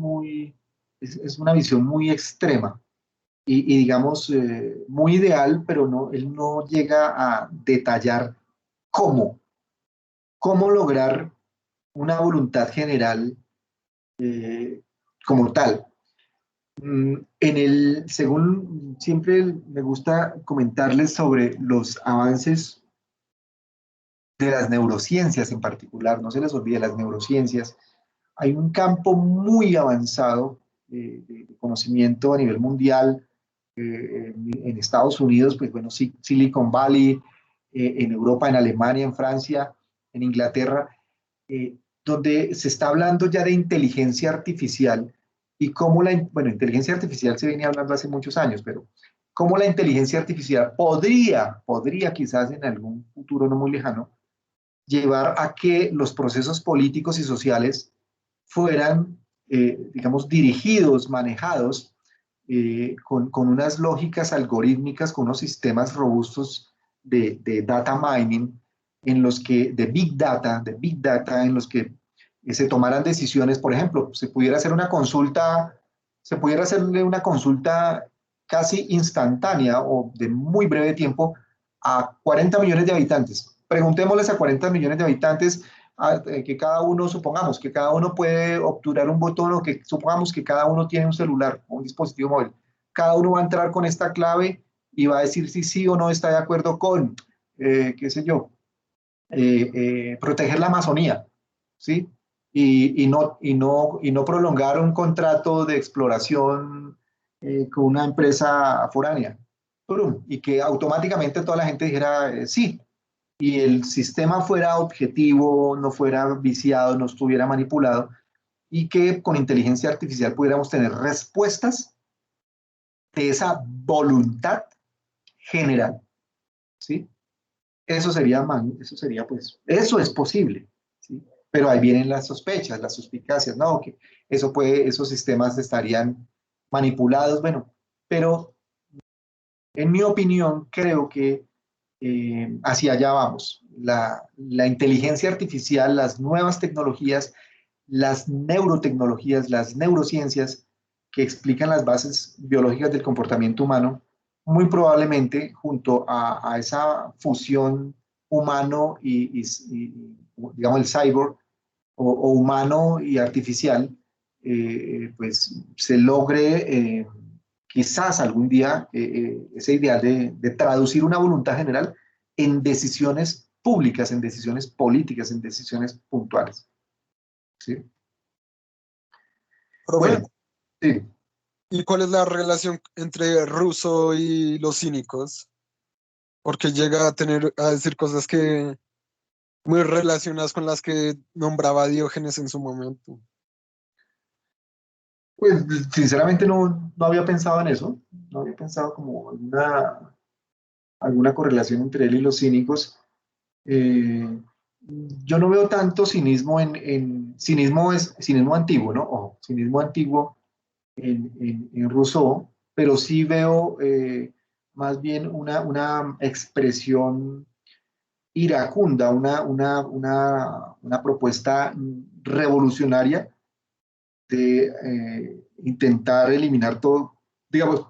es una visión muy extrema y digamos, muy ideal, pero no, él no llega a detallar cómo, cómo lograr una voluntad general como tal. Según siempre me gusta comentarles sobre los avances de las neurociencias en particular, no se les olvide las neurociencias. Hay un campo muy avanzado de conocimiento a nivel mundial, en Estados Unidos, pues bueno, Silicon Valley, en Europa, en Alemania, en Francia, en Inglaterra, eh, donde se está hablando ya de inteligencia artificial y cómo bueno, inteligencia artificial se venía hablando hace muchos años, pero cómo la inteligencia artificial podría quizás en algún futuro no muy lejano, llevar a que los procesos políticos y sociales fueran, digamos, dirigidos, manejados con unas lógicas algorítmicas, con unos sistemas robustos de data mining, de big data, en los que se tomaran decisiones, por ejemplo, se pudiera hacerle una consulta casi instantánea o de muy breve tiempo a 40 millones de habitantes. Preguntémosles a 40 millones de habitantes que cada uno, supongamos que cada uno puede obturar un botón o que supongamos que cada uno tiene un celular o un dispositivo móvil. Cada uno va a entrar con esta clave y va a decir si sí o no está de acuerdo con, qué sé yo, proteger la Amazonía, ¿sí? Y no prolongar un contrato de exploración con una empresa foránea. Y que automáticamente toda la gente dijera sí, y el sistema fuera objetivo, no fuera viciado, no estuviera manipulado, y que con inteligencia artificial pudiéramos tener respuestas de esa voluntad general, ¿sí? Eso es posible, ¿sí? Pero ahí vienen las sospechas, las suspicacias, ¿no? Que esos sistemas estarían manipulados, bueno, pero en mi opinión creo que hacia allá vamos. La inteligencia artificial, las nuevas tecnologías, las neurotecnologías, las neurociencias que explican las bases biológicas del comportamiento humano, muy probablemente junto a esa fusión humano digamos, el cyborg o humano y artificial, pues se logre quizás algún día ese ideal de traducir una voluntad general en decisiones públicas, en decisiones políticas, en decisiones puntuales. ¿Sí? Profe, Bueno, sí. ¿y cuál es la relación entre Rousseau y los cínicos? Porque llega a decir cosas que muy relacionadas con las que nombraba Diógenes en su momento. Pues sinceramente no había pensado en eso, no había pensado como alguna correlación entre él y los cínicos. Yo no veo tanto cinismo cinismo es cinismo antiguo, ¿no? Ojo, cinismo antiguo en Rousseau, pero sí veo más bien una expresión iracunda, una propuesta revolucionaria de intentar eliminar todo, digamos,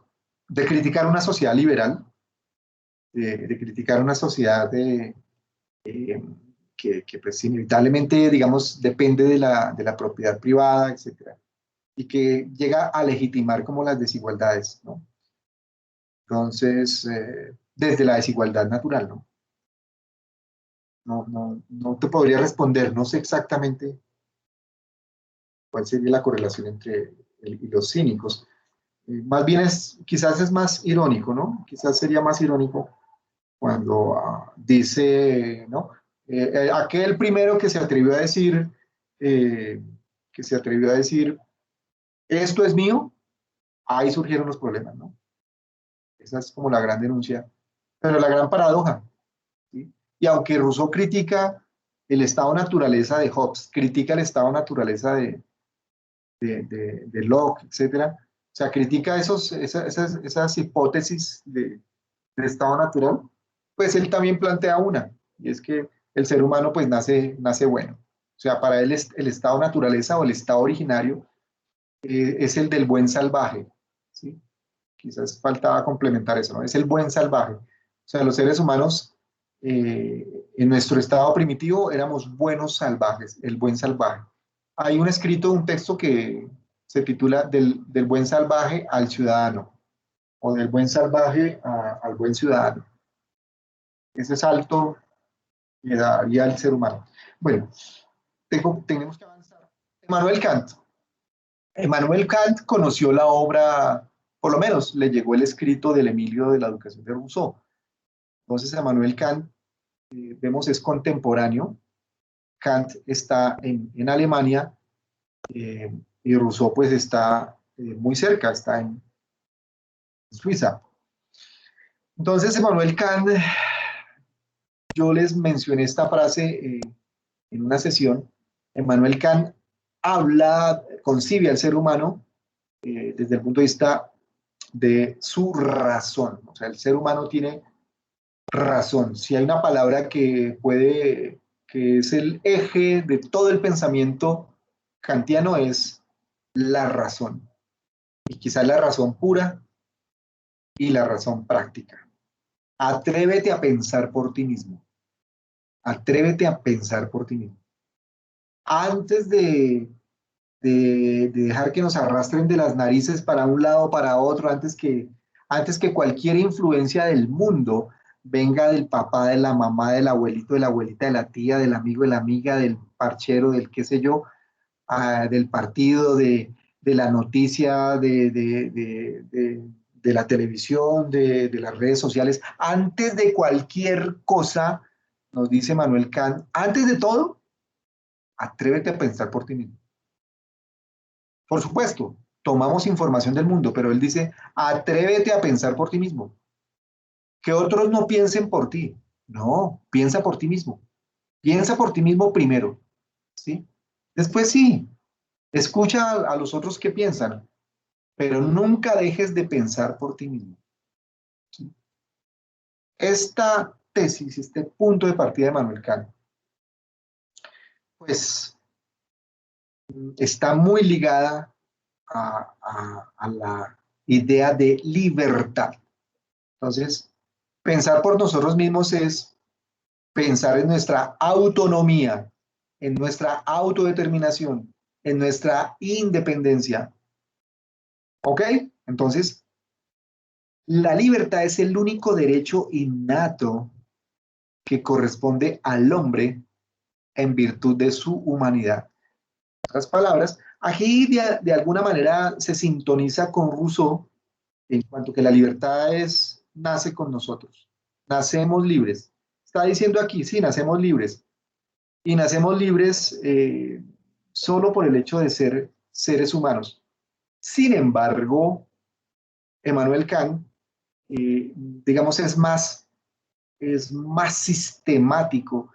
de criticar una sociedad liberal, de criticar una sociedad eh, que pues inevitablemente, digamos, depende de la propiedad privada, etcétera, y que llega a legitimar como las desigualdades, ¿no? Entonces, desde la desigualdad natural, ¿no? No te podría responder, no sé exactamente cuál sería la correlación entre él y los cínicos. Más bien quizás es más irónico, ¿no? Quizás sería más irónico cuando dice, ¿no? Aquel primero que se atrevió a decir, eh, que se atrevió a decir, esto es mío, ahí surgieron los problemas, ¿no? Esa es como la gran denuncia, pero la gran paradoja, ¿sí? Y aunque Rousseau critica el estado naturaleza de Hobbes, critica el estado naturaleza de Locke, etcétera, o sea, critica esas hipótesis de estado natural, pues él también plantea una, y es que el ser humano pues nace bueno. O sea, para él el estado naturaleza o el estado originario es el del buen salvaje, ¿sí? Quizás faltaba complementar eso, ¿no? Es el buen salvaje. O sea, los seres humanos en nuestro estado primitivo éramos buenos salvajes, el buen salvaje. Hay un escrito, un texto que se titula del buen salvaje al ciudadano, o del buen salvaje al buen ciudadano. Ese salto le daría al ser humano. Bueno, tenemos que avanzar. Emmanuel Kant. Emmanuel Kant conoció la obra, por lo menos le llegó el escrito del Emilio de la Educación de Rousseau. Entonces, Emmanuel Kant, vemos, es contemporáneo. Kant está en Alemania y Rousseau pues está muy cerca, está en Suiza. Entonces, Emmanuel Kant, yo les mencioné esta frase en una sesión. Emmanuel Kant concibe al ser humano desde el punto de vista de su razón. O sea, el ser humano tiene razón. Si hay una palabra que es el eje de todo el pensamiento kantiano, es la razón. Y quizás la razón pura y la razón práctica. Atrévete a pensar por ti mismo. Atrévete a pensar por ti mismo. Antes de dejar que nos arrastren de las narices para un lado o para otro, antes que cualquier influencia del mundo venga del papá, de la mamá, del abuelito, de la abuelita, de la tía, del amigo, de la amiga, del parchero, del qué sé yo, del partido, de la noticia, de la televisión, de las redes sociales. Antes de cualquier cosa, nos dice Manuel Kant, antes de todo, atrévete a pensar por ti mismo. Por supuesto, tomamos información del mundo, pero él dice, atrévete a pensar por ti mismo. Que otros no piensen por ti. No, piensa por ti mismo. Piensa por ti mismo primero, ¿sí? Después sí, escucha a los otros que piensan, pero nunca dejes de pensar por ti mismo, ¿sí? Esta tesis, este punto de partida de Manuel Kant, pues está muy ligada a la idea de libertad. Entonces, pensar por nosotros mismos es pensar en nuestra autonomía, en nuestra autodeterminación, en nuestra independencia. ¿Ok? Entonces, la libertad es el único derecho innato que corresponde al hombre en virtud de su humanidad. En otras palabras, aquí de alguna manera se sintoniza con Rousseau en cuanto que la libertad nace con nosotros. Nacemos libres. Está diciendo aquí, sí, nacemos libres. Y nacemos libres solo por el hecho de ser seres humanos. Sin embargo, Emmanuel Kant, digamos, es más es más sistemático,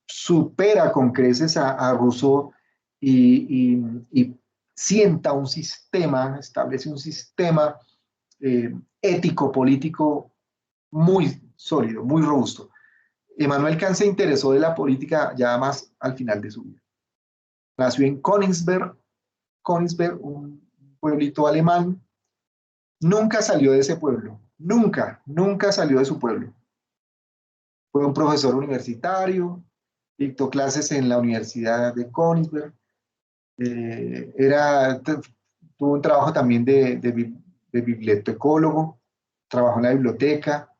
supera con creces a Rousseau y sienta un sistema, establece un sistema ético-político muy sólido, muy robusto. Immanuel Kant se interesó de la política ya más al final de su vida. Nació en Königsberg, un pueblito alemán. Nunca salió de ese pueblo, nunca salió de su pueblo. Fue un profesor universitario, dictó clases en la Universidad de Königsberg, tuvo un trabajo también de bibliotecólogo, trabajó en la biblioteca,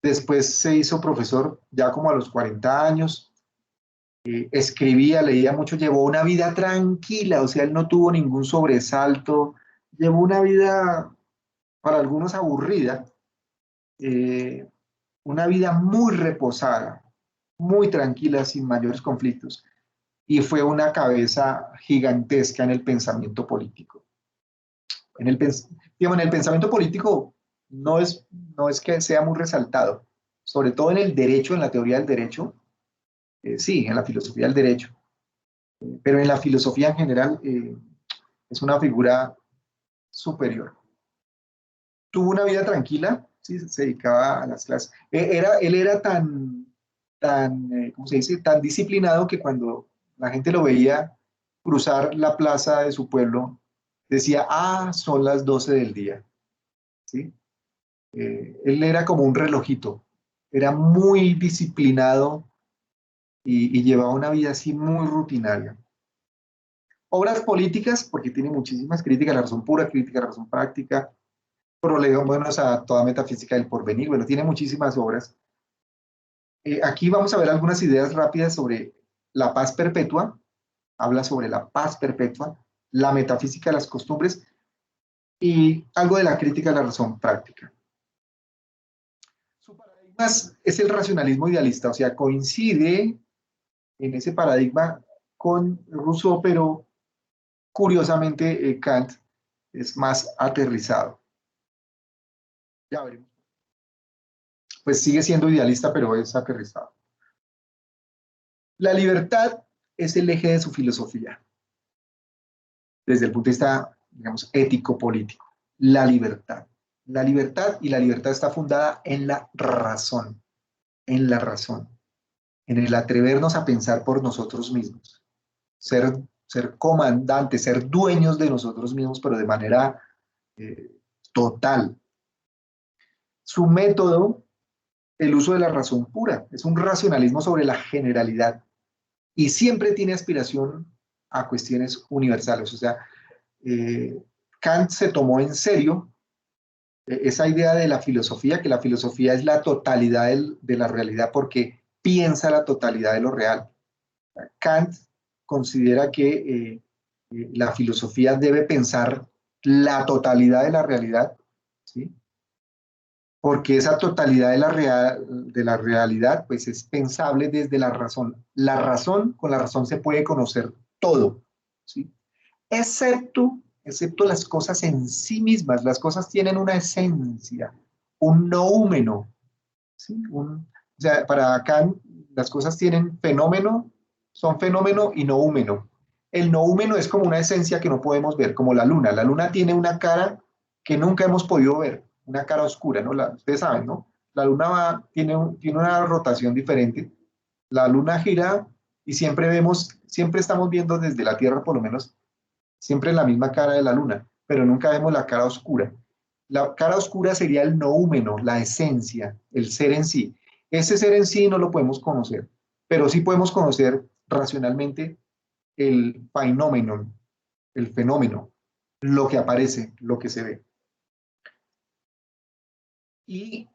después se hizo profesor ya como a los 40 años, escribía, leía mucho, llevó una vida tranquila, o sea, él no tuvo ningún sobresalto, llevó una vida para algunos aburrida, una vida muy reposada, muy tranquila, sin mayores conflictos, y fue una cabeza gigantesca en el pensamiento político. En el pensamiento político no es que sea muy resaltado, sobre todo en el derecho, en la teoría del derecho, sí, en la filosofía del derecho, pero en la filosofía en general es una figura superior. Tuvo una vida tranquila, ¿sí? Se dedicaba a las clases. Él era ¿cómo se dice? Tan disciplinado que cuando la gente lo veía cruzar la plaza de su pueblo, decía, ah, son las 12 del día. ¿Sí? Él era como un relojito, era muy disciplinado y llevaba una vida así muy rutinaria. Obras políticas, porque tiene muchísimas críticas a la razón pura, crítica a la razón práctica, prolegómenos a toda metafísica del porvenir. Bueno, tiene muchísimas obras. Aquí vamos a ver algunas ideas rápidas sobre la paz perpetua. Habla sobre la paz perpetua, la metafísica de las costumbres y algo de la crítica a la razón práctica. Su paradigma es el racionalismo idealista, o sea, coincide en ese paradigma con Rousseau, pero curiosamente Kant es más aterrizado. Ya veremos. Pues sigue siendo idealista, pero es aterrizado. La libertad es el eje de su filosofía, desde el punto de vista, digamos, ético-político. La libertad. La libertad y la libertad está fundada en la razón, en el atrevernos a pensar por nosotros mismos, ser comandantes, ser dueños de nosotros mismos, pero de manera total. Su método, el uso de la razón pura, es un racionalismo sobre la generalidad y siempre tiene aspiración a cuestiones universales. O sea, Kant se tomó en serio esa idea de la filosofía, que la filosofía es la totalidad de la realidad porque piensa la totalidad de lo real. Kant considera que la filosofía debe pensar la totalidad de la realidad, ¿sí? Porque esa totalidad de la realidad pues es pensable desde la razón. Con la razón se puede conocer todo, ¿sí? Excepto las cosas en sí mismas. Las cosas tienen una esencia, un noúmeno, ¿sí? O sea, para Kant las cosas tienen fenómeno, son fenómeno y noúmeno. El noúmeno es como una esencia que no podemos ver, como la luna. La luna tiene una cara que nunca hemos podido ver, una cara oscura, ¿no? Ustedes saben, ¿no? La luna tiene una rotación diferente. La luna gira y siempre estamos viendo desde la Tierra, por lo menos, siempre la misma cara de la luna, pero nunca vemos la cara oscura. La cara oscura sería el noúmeno, la esencia, el ser en sí. Ese ser en sí no lo podemos conocer, pero sí podemos conocer racionalmente el phenomenon, el fenómeno, lo que aparece, lo que se ve. Y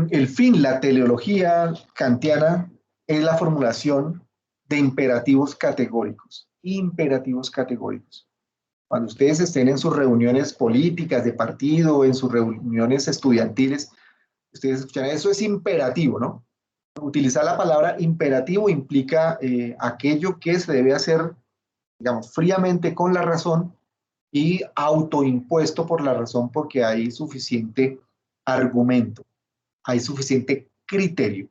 el fin, la teleología kantiana, es la formulación de imperativos categóricos. Imperativos categóricos. Cuando ustedes estén en sus reuniones políticas de partido, en sus reuniones estudiantiles, ustedes escuchan, eso es imperativo, ¿no? Utilizar la palabra imperativo implica aquello que se debe hacer, digamos, fríamente con la razón y autoimpuesto por la razón porque hay suficiente argumento, hay suficiente criterio.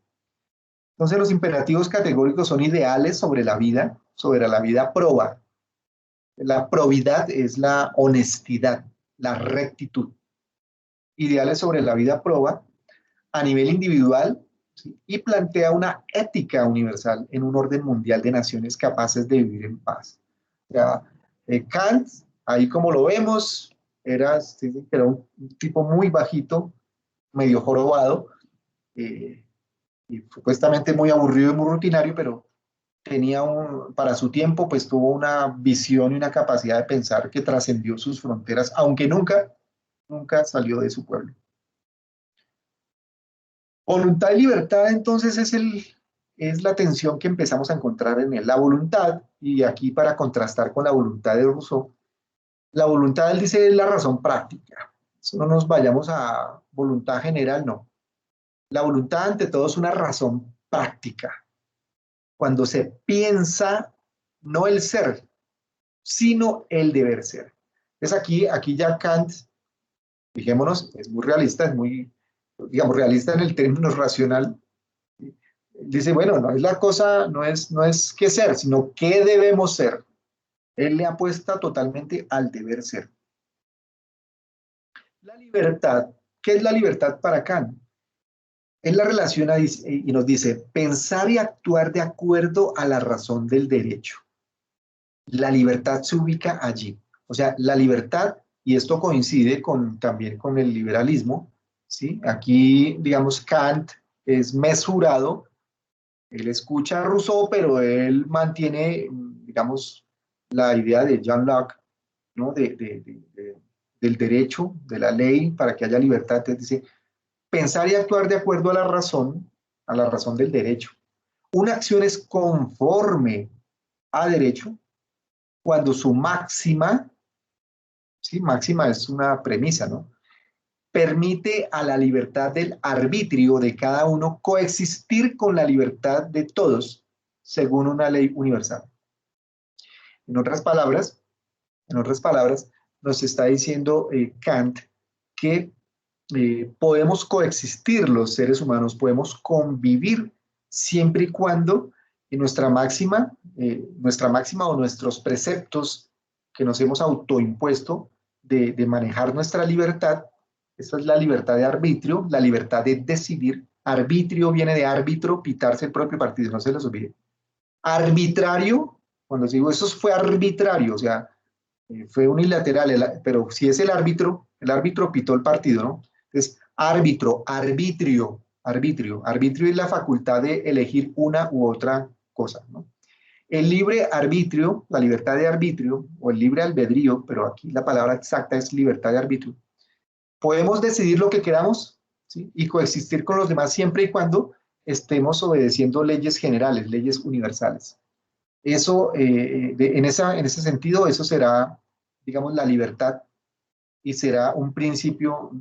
Entonces los imperativos categóricos son ideales sobre la vida proba. La probidad es la honestidad, la rectitud. Ideales sobre la vida proba a nivel individual, ¿sí? Y plantea una ética universal en un orden mundial de naciones capaces de vivir en paz. O sea, Kant, ahí como lo vemos, era un tipo muy bajito, medio jorobado, y supuestamente muy aburrido y muy rutinario, pero tenía para su tiempo, pues tuvo una visión y una capacidad de pensar que trascendió sus fronteras, aunque nunca salió de su pueblo. Voluntad y libertad, entonces, es la tensión que empezamos a encontrar en él. La voluntad, y aquí para contrastar con la voluntad de Rousseau, la voluntad, él dice, es la razón práctica. No nos vayamos a voluntad general, no. La voluntad, ante todo, es una razón práctica. Cuando se piensa no el ser, sino el deber ser. Entonces aquí ya Kant, fijémonos, es muy realista, es muy, digamos, realista en el término racional. Dice, bueno, no es la cosa, no es qué ser, sino qué debemos ser. Él le apuesta totalmente al deber ser. La libertad, ¿qué es la libertad para Kant? Él la relaciona y nos dice, pensar y actuar de acuerdo a la razón del derecho. La libertad se ubica allí. O sea, la libertad, y esto coincide también con el liberalismo, ¿sí? Aquí, digamos, Kant es mesurado, él escucha a Rousseau, pero él mantiene, digamos, la idea de Jean Locke, ¿no? Del derecho, de la ley, para que haya libertad. Entonces dice, pensar y actuar de acuerdo a la razón del derecho. Una acción es conforme a derecho cuando su máxima, ¿sí? Máxima es una premisa, ¿no? Permite a la libertad del arbitrio de cada uno coexistir con la libertad de todos según una ley universal. En otras palabras, nos está diciendo Kant que podemos coexistir los seres humanos, podemos convivir siempre y cuando nuestra máxima o nuestros preceptos que nos hemos autoimpuesto de manejar nuestra libertad, esta es la libertad de arbitrio, la libertad de decidir. Arbitrio viene de árbitro, pitarse el propio partido, no se les olvide. Arbitrario, cuando digo eso fue arbitrario, o sea, fue unilateral, pero si es el árbitro pitó el partido, ¿no? Entonces, arbitrio es la facultad de elegir una u otra cosa, ¿no? El libre arbitrio, la libertad de arbitrio, o el libre albedrío, pero aquí la palabra exacta es libertad de arbitrio. Podemos decidir lo que queramos, ¿sí? Y coexistir con los demás siempre y cuando estemos obedeciendo leyes generales, leyes universales. Eso, en ese sentido, eso será, digamos, la libertad y será un principio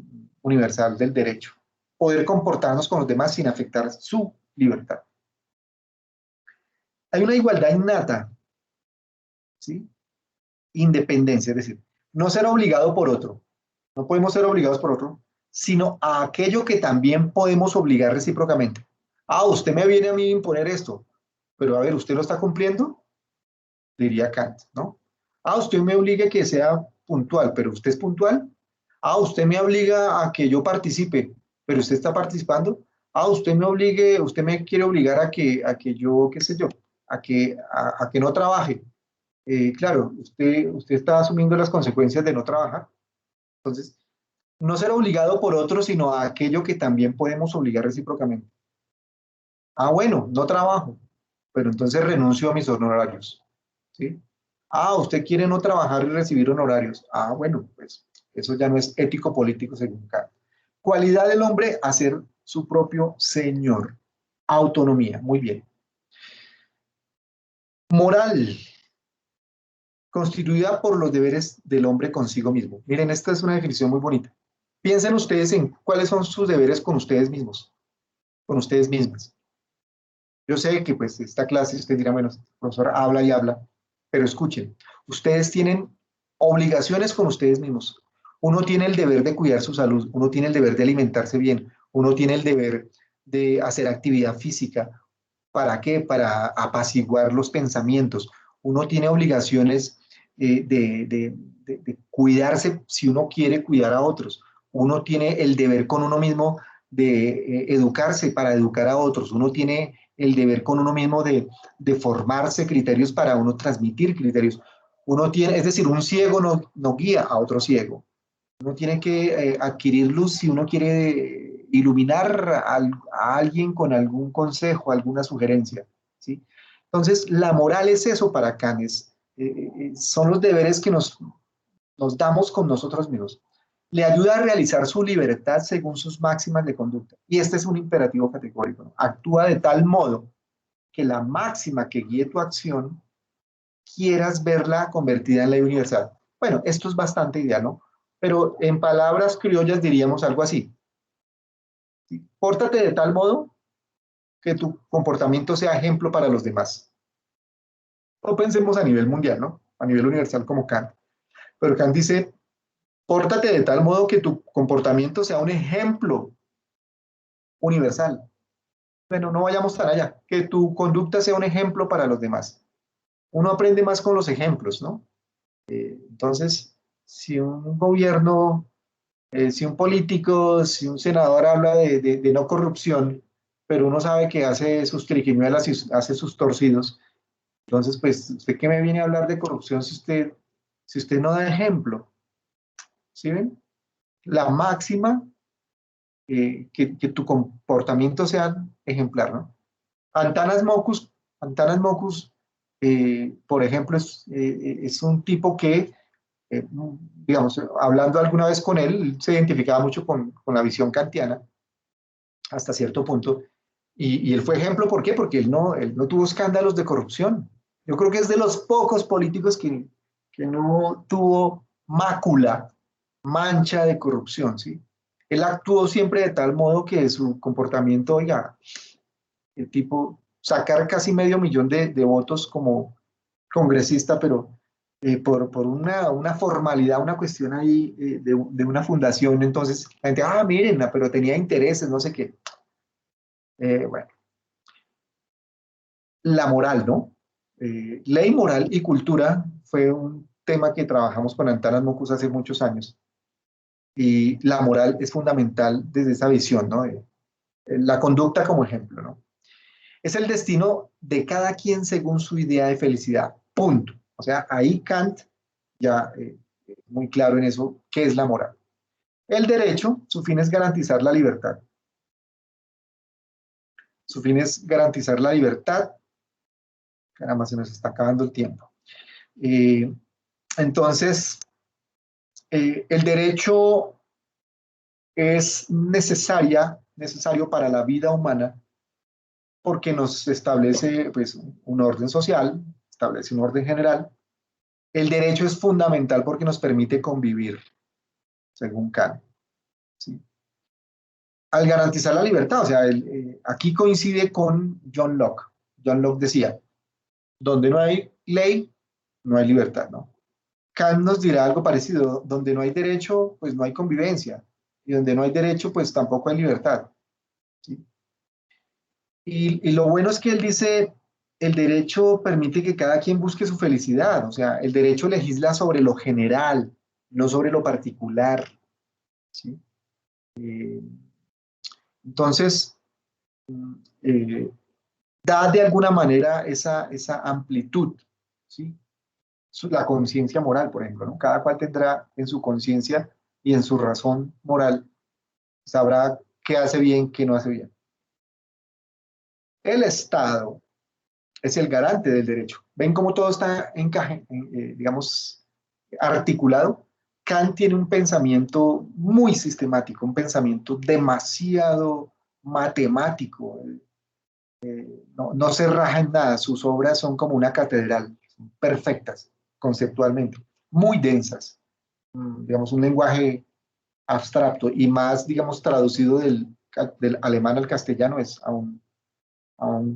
universal del derecho. Poder comportarnos con los demás sin afectar su libertad. Hay una igualdad innata, ¿sí? Independencia, es decir, no ser obligado por otro. No podemos ser obligados por otro, sino a aquello que también podemos obligar recíprocamente. Ah, usted me viene a mí a imponer esto, pero a ver, ¿usted lo está cumpliendo? Diría Kant, ¿no? Ah, usted me obliga a que sea puntual, pero ¿usted es puntual? Ah, usted me obliga a que yo participe, pero ¿usted está participando? Ah, usted me quiere obligar a que yo, qué sé yo, a que no trabaje. Claro, usted está asumiendo las consecuencias de no trabajar. Entonces, no ser obligado por otro, sino a aquello que también podemos obligar recíprocamente. Ah, bueno, no trabajo, pero entonces renuncio a mis honorarios, ¿sí? Ah, usted quiere no trabajar y recibir honorarios. Ah, bueno, pues eso ya no es ético-político según Kant. Cualidad del hombre a ser su propio señor. Autonomía, muy bien. Moral, constituida por los deberes del hombre consigo mismo. Miren, esta es una definición muy bonita. Piensen ustedes en cuáles son sus deberes con ustedes mismos, con ustedes mismas. Yo sé que pues esta clase usted dirá, bueno, el profesor habla y habla, pero escuchen, ustedes tienen obligaciones con ustedes mismos. Uno tiene el deber de cuidar su salud, uno tiene el deber de alimentarse bien, uno tiene el deber de hacer actividad física. ¿Para qué? Para apaciguar los pensamientos. Uno tiene obligaciones de cuidarse si uno quiere cuidar a otros. Uno tiene el deber con uno mismo de educarse para educar a otros. Uno tiene el deber con uno mismo de formarse criterios para uno transmitir criterios. Uno tiene, es decir, un ciego no guía a otro ciego. Uno tiene que adquirir luz si uno quiere iluminar a alguien con algún consejo, alguna sugerencia, ¿sí? Entonces, la moral es eso para Kant, son los deberes que nos damos con nosotros mismos. Le ayuda a realizar su libertad según sus máximas de conducta. Y este es un imperativo categórico, ¿no? Actúa de tal modo que la máxima que guíe tu acción quieras verla convertida en ley universal. Bueno, esto es bastante ideal, ¿no? Pero en palabras criollas diríamos algo así. ¿Sí? Pórtate de tal modo que tu comportamiento sea ejemplo para los demás. O pensemos a nivel mundial, ¿no? A nivel universal como Kant. Pero Kant dice, pórtate de tal modo que tu comportamiento sea un ejemplo universal. Bueno, no vayamos tan allá. Que tu conducta sea un ejemplo para los demás. Uno aprende más con los ejemplos, ¿no? Entonces, si un gobierno, si un político, si un senador habla de no corrupción, pero uno sabe que hace sus triquiñuelas y hace sus torcidos, entonces, pues, ¿usted qué me viene a hablar de corrupción si usted no da ejemplo? ¿Sí ven? La máxima, que tu comportamiento sea ejemplar, ¿no? Antanas Mocus, por ejemplo, es un tipo que digamos, hablando alguna vez con él, se identificaba mucho con la visión kantiana, hasta cierto punto, y él fue ejemplo, ¿por qué? Porque él no tuvo escándalos de corrupción. Yo creo que es de los pocos políticos que no tuvo mácula, mancha de corrupción, ¿sí? Él actuó siempre de tal modo que su comportamiento, oiga, el tipo, sacar casi medio millón de votos como congresista, pero por una formalidad, una cuestión ahí de una fundación, entonces la gente, miren, pero tenía intereses, no sé qué. Bueno, la moral, ¿no? Ley, moral y cultura fue un tema que trabajamos con Antanas Mockus hace muchos años. Y la moral es fundamental desde esa visión, ¿no? La conducta como ejemplo, ¿no? Es el destino de cada quien según su idea de felicidad. Punto. O sea, ahí Kant ya muy claro en eso, ¿qué es la moral? El derecho, su fin es garantizar la libertad. Su fin es garantizar la libertad. Caramba, se nos está acabando el tiempo. Entonces, el derecho es necesario para la vida humana porque nos establece pues, un orden social, establece un orden general. El derecho es fundamental porque nos permite convivir, según Kant. ¿Sí? Al garantizar la libertad, o sea, aquí coincide con John Locke. John Locke decía, donde no hay ley, no hay libertad, ¿no? Kant nos dirá algo parecido, donde no hay derecho, pues no hay convivencia, y donde no hay derecho, pues tampoco hay libertad. ¿Sí? Y lo bueno es que él dice, el derecho permite que cada quien busque su felicidad, o sea, el derecho legisla sobre lo general, no sobre lo particular. ¿Sí? Entonces, eh, da de alguna manera esa amplitud, ¿sí? La conciencia moral, por ejemplo, ¿no? Cada cual tendrá en su conciencia y en su razón moral, sabrá qué hace bien, qué no hace bien. El Estado es el garante del derecho. ¿Ven cómo todo está digamos, articulado? Kant tiene un pensamiento muy sistemático, un pensamiento demasiado matemático. No se raja en nada, sus obras son como una catedral, perfectas conceptualmente, muy densas, digamos, un lenguaje abstracto y más, digamos, traducido del alemán al castellano es aún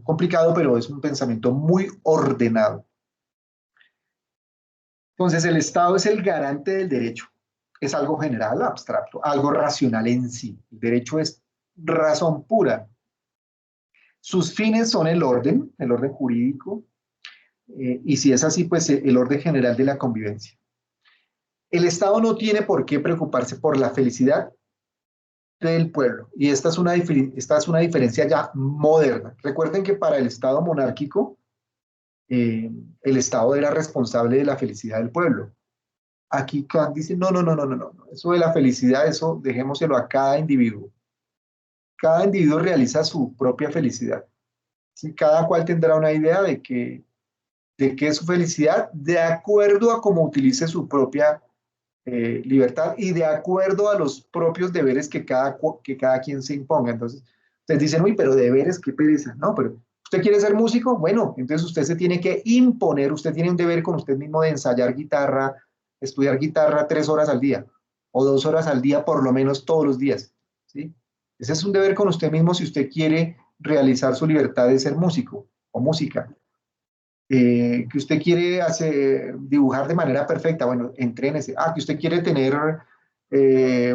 complicado, pero es un pensamiento muy ordenado. Entonces, el Estado es el garante del derecho, es algo general, abstracto, algo racional en sí. El derecho es razón pura, Sus fines son el orden jurídico, y si es así, pues el orden general de la convivencia. El Estado no tiene por qué preocuparse por la felicidad del pueblo, y esta es una diferencia ya moderna. Recuerden que para el Estado monárquico, el Estado era responsable de la felicidad del pueblo. Aquí Kant dice, no, eso de la felicidad, eso dejémoselo a cada individuo. Cada individuo realiza su propia felicidad. ¿Sí? Cada cual tendrá una idea de qué es su felicidad, de acuerdo a cómo utilice su propia libertad y de acuerdo a los propios deberes que cada quien se imponga. Entonces, ustedes dicen, uy, pero deberes, qué pereza. No, pero ¿usted quiere ser músico? Bueno, entonces usted se tiene que imponer, usted tiene un deber con usted mismo de ensayar guitarra, estudiar guitarra 3 horas al día o 2 horas al día por lo menos todos los días, ¿sí? Ese es un deber con usted mismo si usted quiere realizar su libertad de ser músico o música. Que usted quiere dibujar de manera perfecta, bueno, entrénese. Que usted quiere tener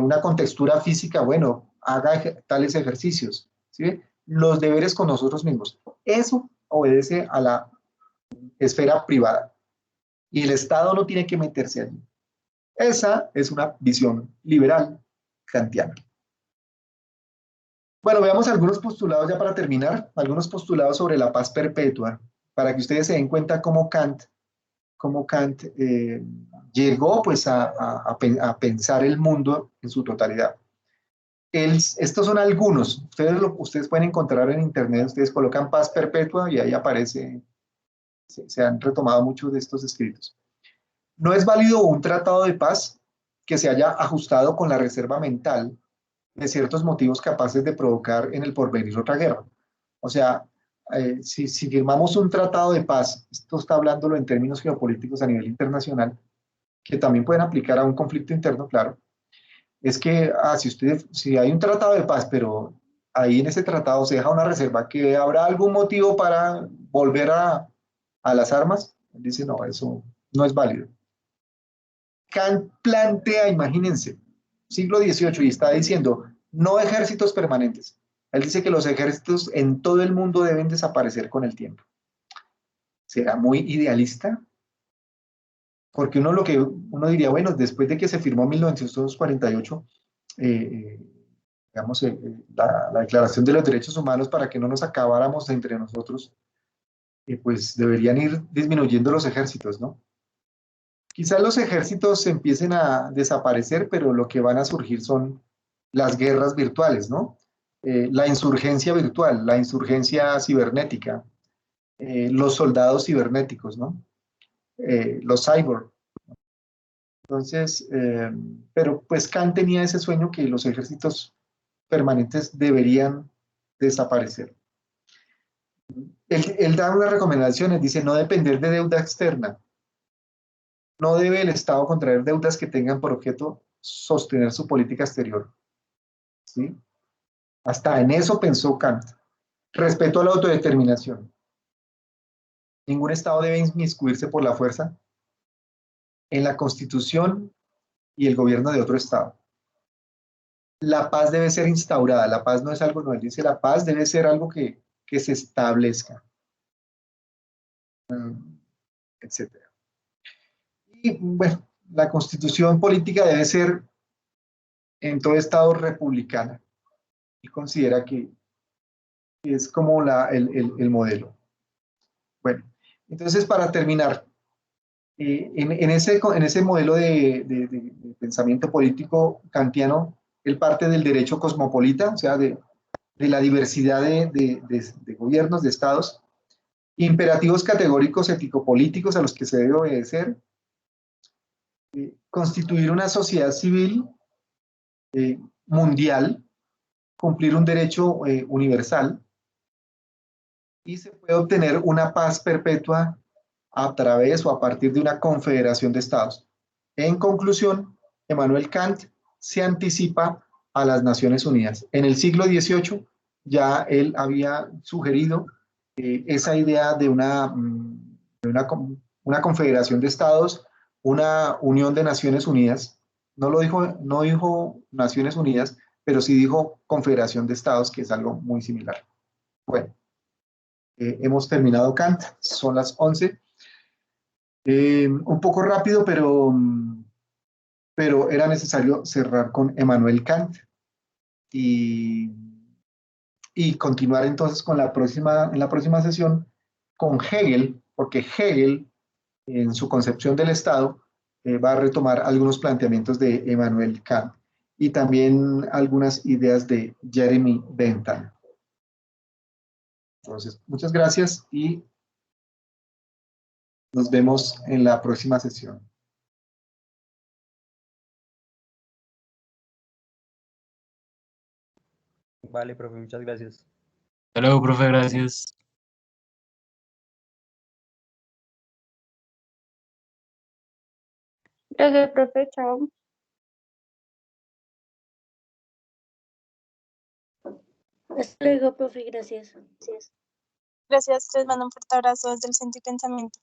una contextura física, bueno, haga tales ejercicios, ¿sí? Los deberes con nosotros mismos. Eso obedece a la esfera privada y el Estado no tiene que meterse allí. Esa es una visión liberal kantiana. Bueno, veamos algunos postulados ya para terminar, algunos postulados sobre la paz perpetua, para que ustedes se den cuenta cómo Kant llegó pues a pensar el mundo en su totalidad. Estos son algunos, ustedes pueden encontrar en internet, ustedes colocan paz perpetua y ahí aparece, se han retomado muchos de estos escritos. No es válido un tratado de paz que se haya ajustado con la reserva mental de ciertos motivos capaces de provocar en el porvenir otra guerra. O sea, si firmamos un tratado de paz, esto está hablándolo en términos geopolíticos a nivel internacional, que también pueden aplicar a un conflicto interno, claro, es que si hay un tratado de paz, pero ahí en ese tratado se deja una reserva, que habrá algún motivo para volver a las armas, dice, no, eso no es válido. Kant plantea, imagínense, siglo XVIII, y está diciendo, no ejércitos permanentes. Él dice que los ejércitos en todo el mundo deben desaparecer con el tiempo. ¿Será muy idealista? Porque uno diría, bueno, después de que se firmó en 1948, digamos, la Declaración de los Derechos Humanos, para que no nos acabáramos entre nosotros, pues deberían ir disminuyendo los ejércitos, ¿no? Quizás los ejércitos empiecen a desaparecer, pero lo que van a surgir son las guerras virtuales, ¿no? La insurgencia virtual, la insurgencia cibernética, los soldados cibernéticos, ¿no? Los cyborg. Entonces, pero pues Kant tenía ese sueño que los ejércitos permanentes deberían desaparecer. Él da unas recomendaciones, dice no depender de deuda externa. No debe el Estado contraer deudas que tengan por objeto sostener su política exterior. ¿Sí? Hasta en eso pensó Kant. Respeto a la autodeterminación. Ningún Estado debe inmiscuirse por la fuerza en la Constitución y el gobierno de otro Estado. La paz debe ser instaurada. La paz no es algo, no, él dice la paz debe ser algo que se establezca, etc. Y bueno, la Constitución política debe ser en todo Estado republicana y considera que es como el modelo. Bueno, entonces para terminar, en ese modelo de pensamiento político kantiano, él parte del derecho cosmopolita, o sea, de la diversidad de gobiernos, de estados, imperativos categóricos ético-políticos a los que se debe obedecer, constituir una sociedad civil mundial, cumplir un derecho universal, y se puede obtener una paz perpetua a través o a partir de una confederación de estados. En conclusión, Emmanuel Kant se anticipa a las Naciones Unidas. En el siglo XVIII ya él había sugerido esa idea de una confederación de estados, una unión de Naciones Unidas. No dijo Naciones Unidas, pero sí dijo confederación de estados, que es algo muy similar. Bueno, hemos terminado Kant, son las 11. Un poco rápido, pero era necesario cerrar con Emmanuel Kant y, y continuar entonces con en la próxima sesión con Hegel, porque Hegel, en su concepción del Estado, va a retomar algunos planteamientos de Emmanuel Kant y también algunas ideas de Jeremy Bentham. Entonces, muchas gracias y nos vemos en la próxima sesión. Vale, profe, muchas gracias. Hasta luego, profe, gracias. Gracias, profe, chao. Hasta luego, profe, gracias. Gracias, les mando un fuerte abrazo desde el Centro y Pensamiento.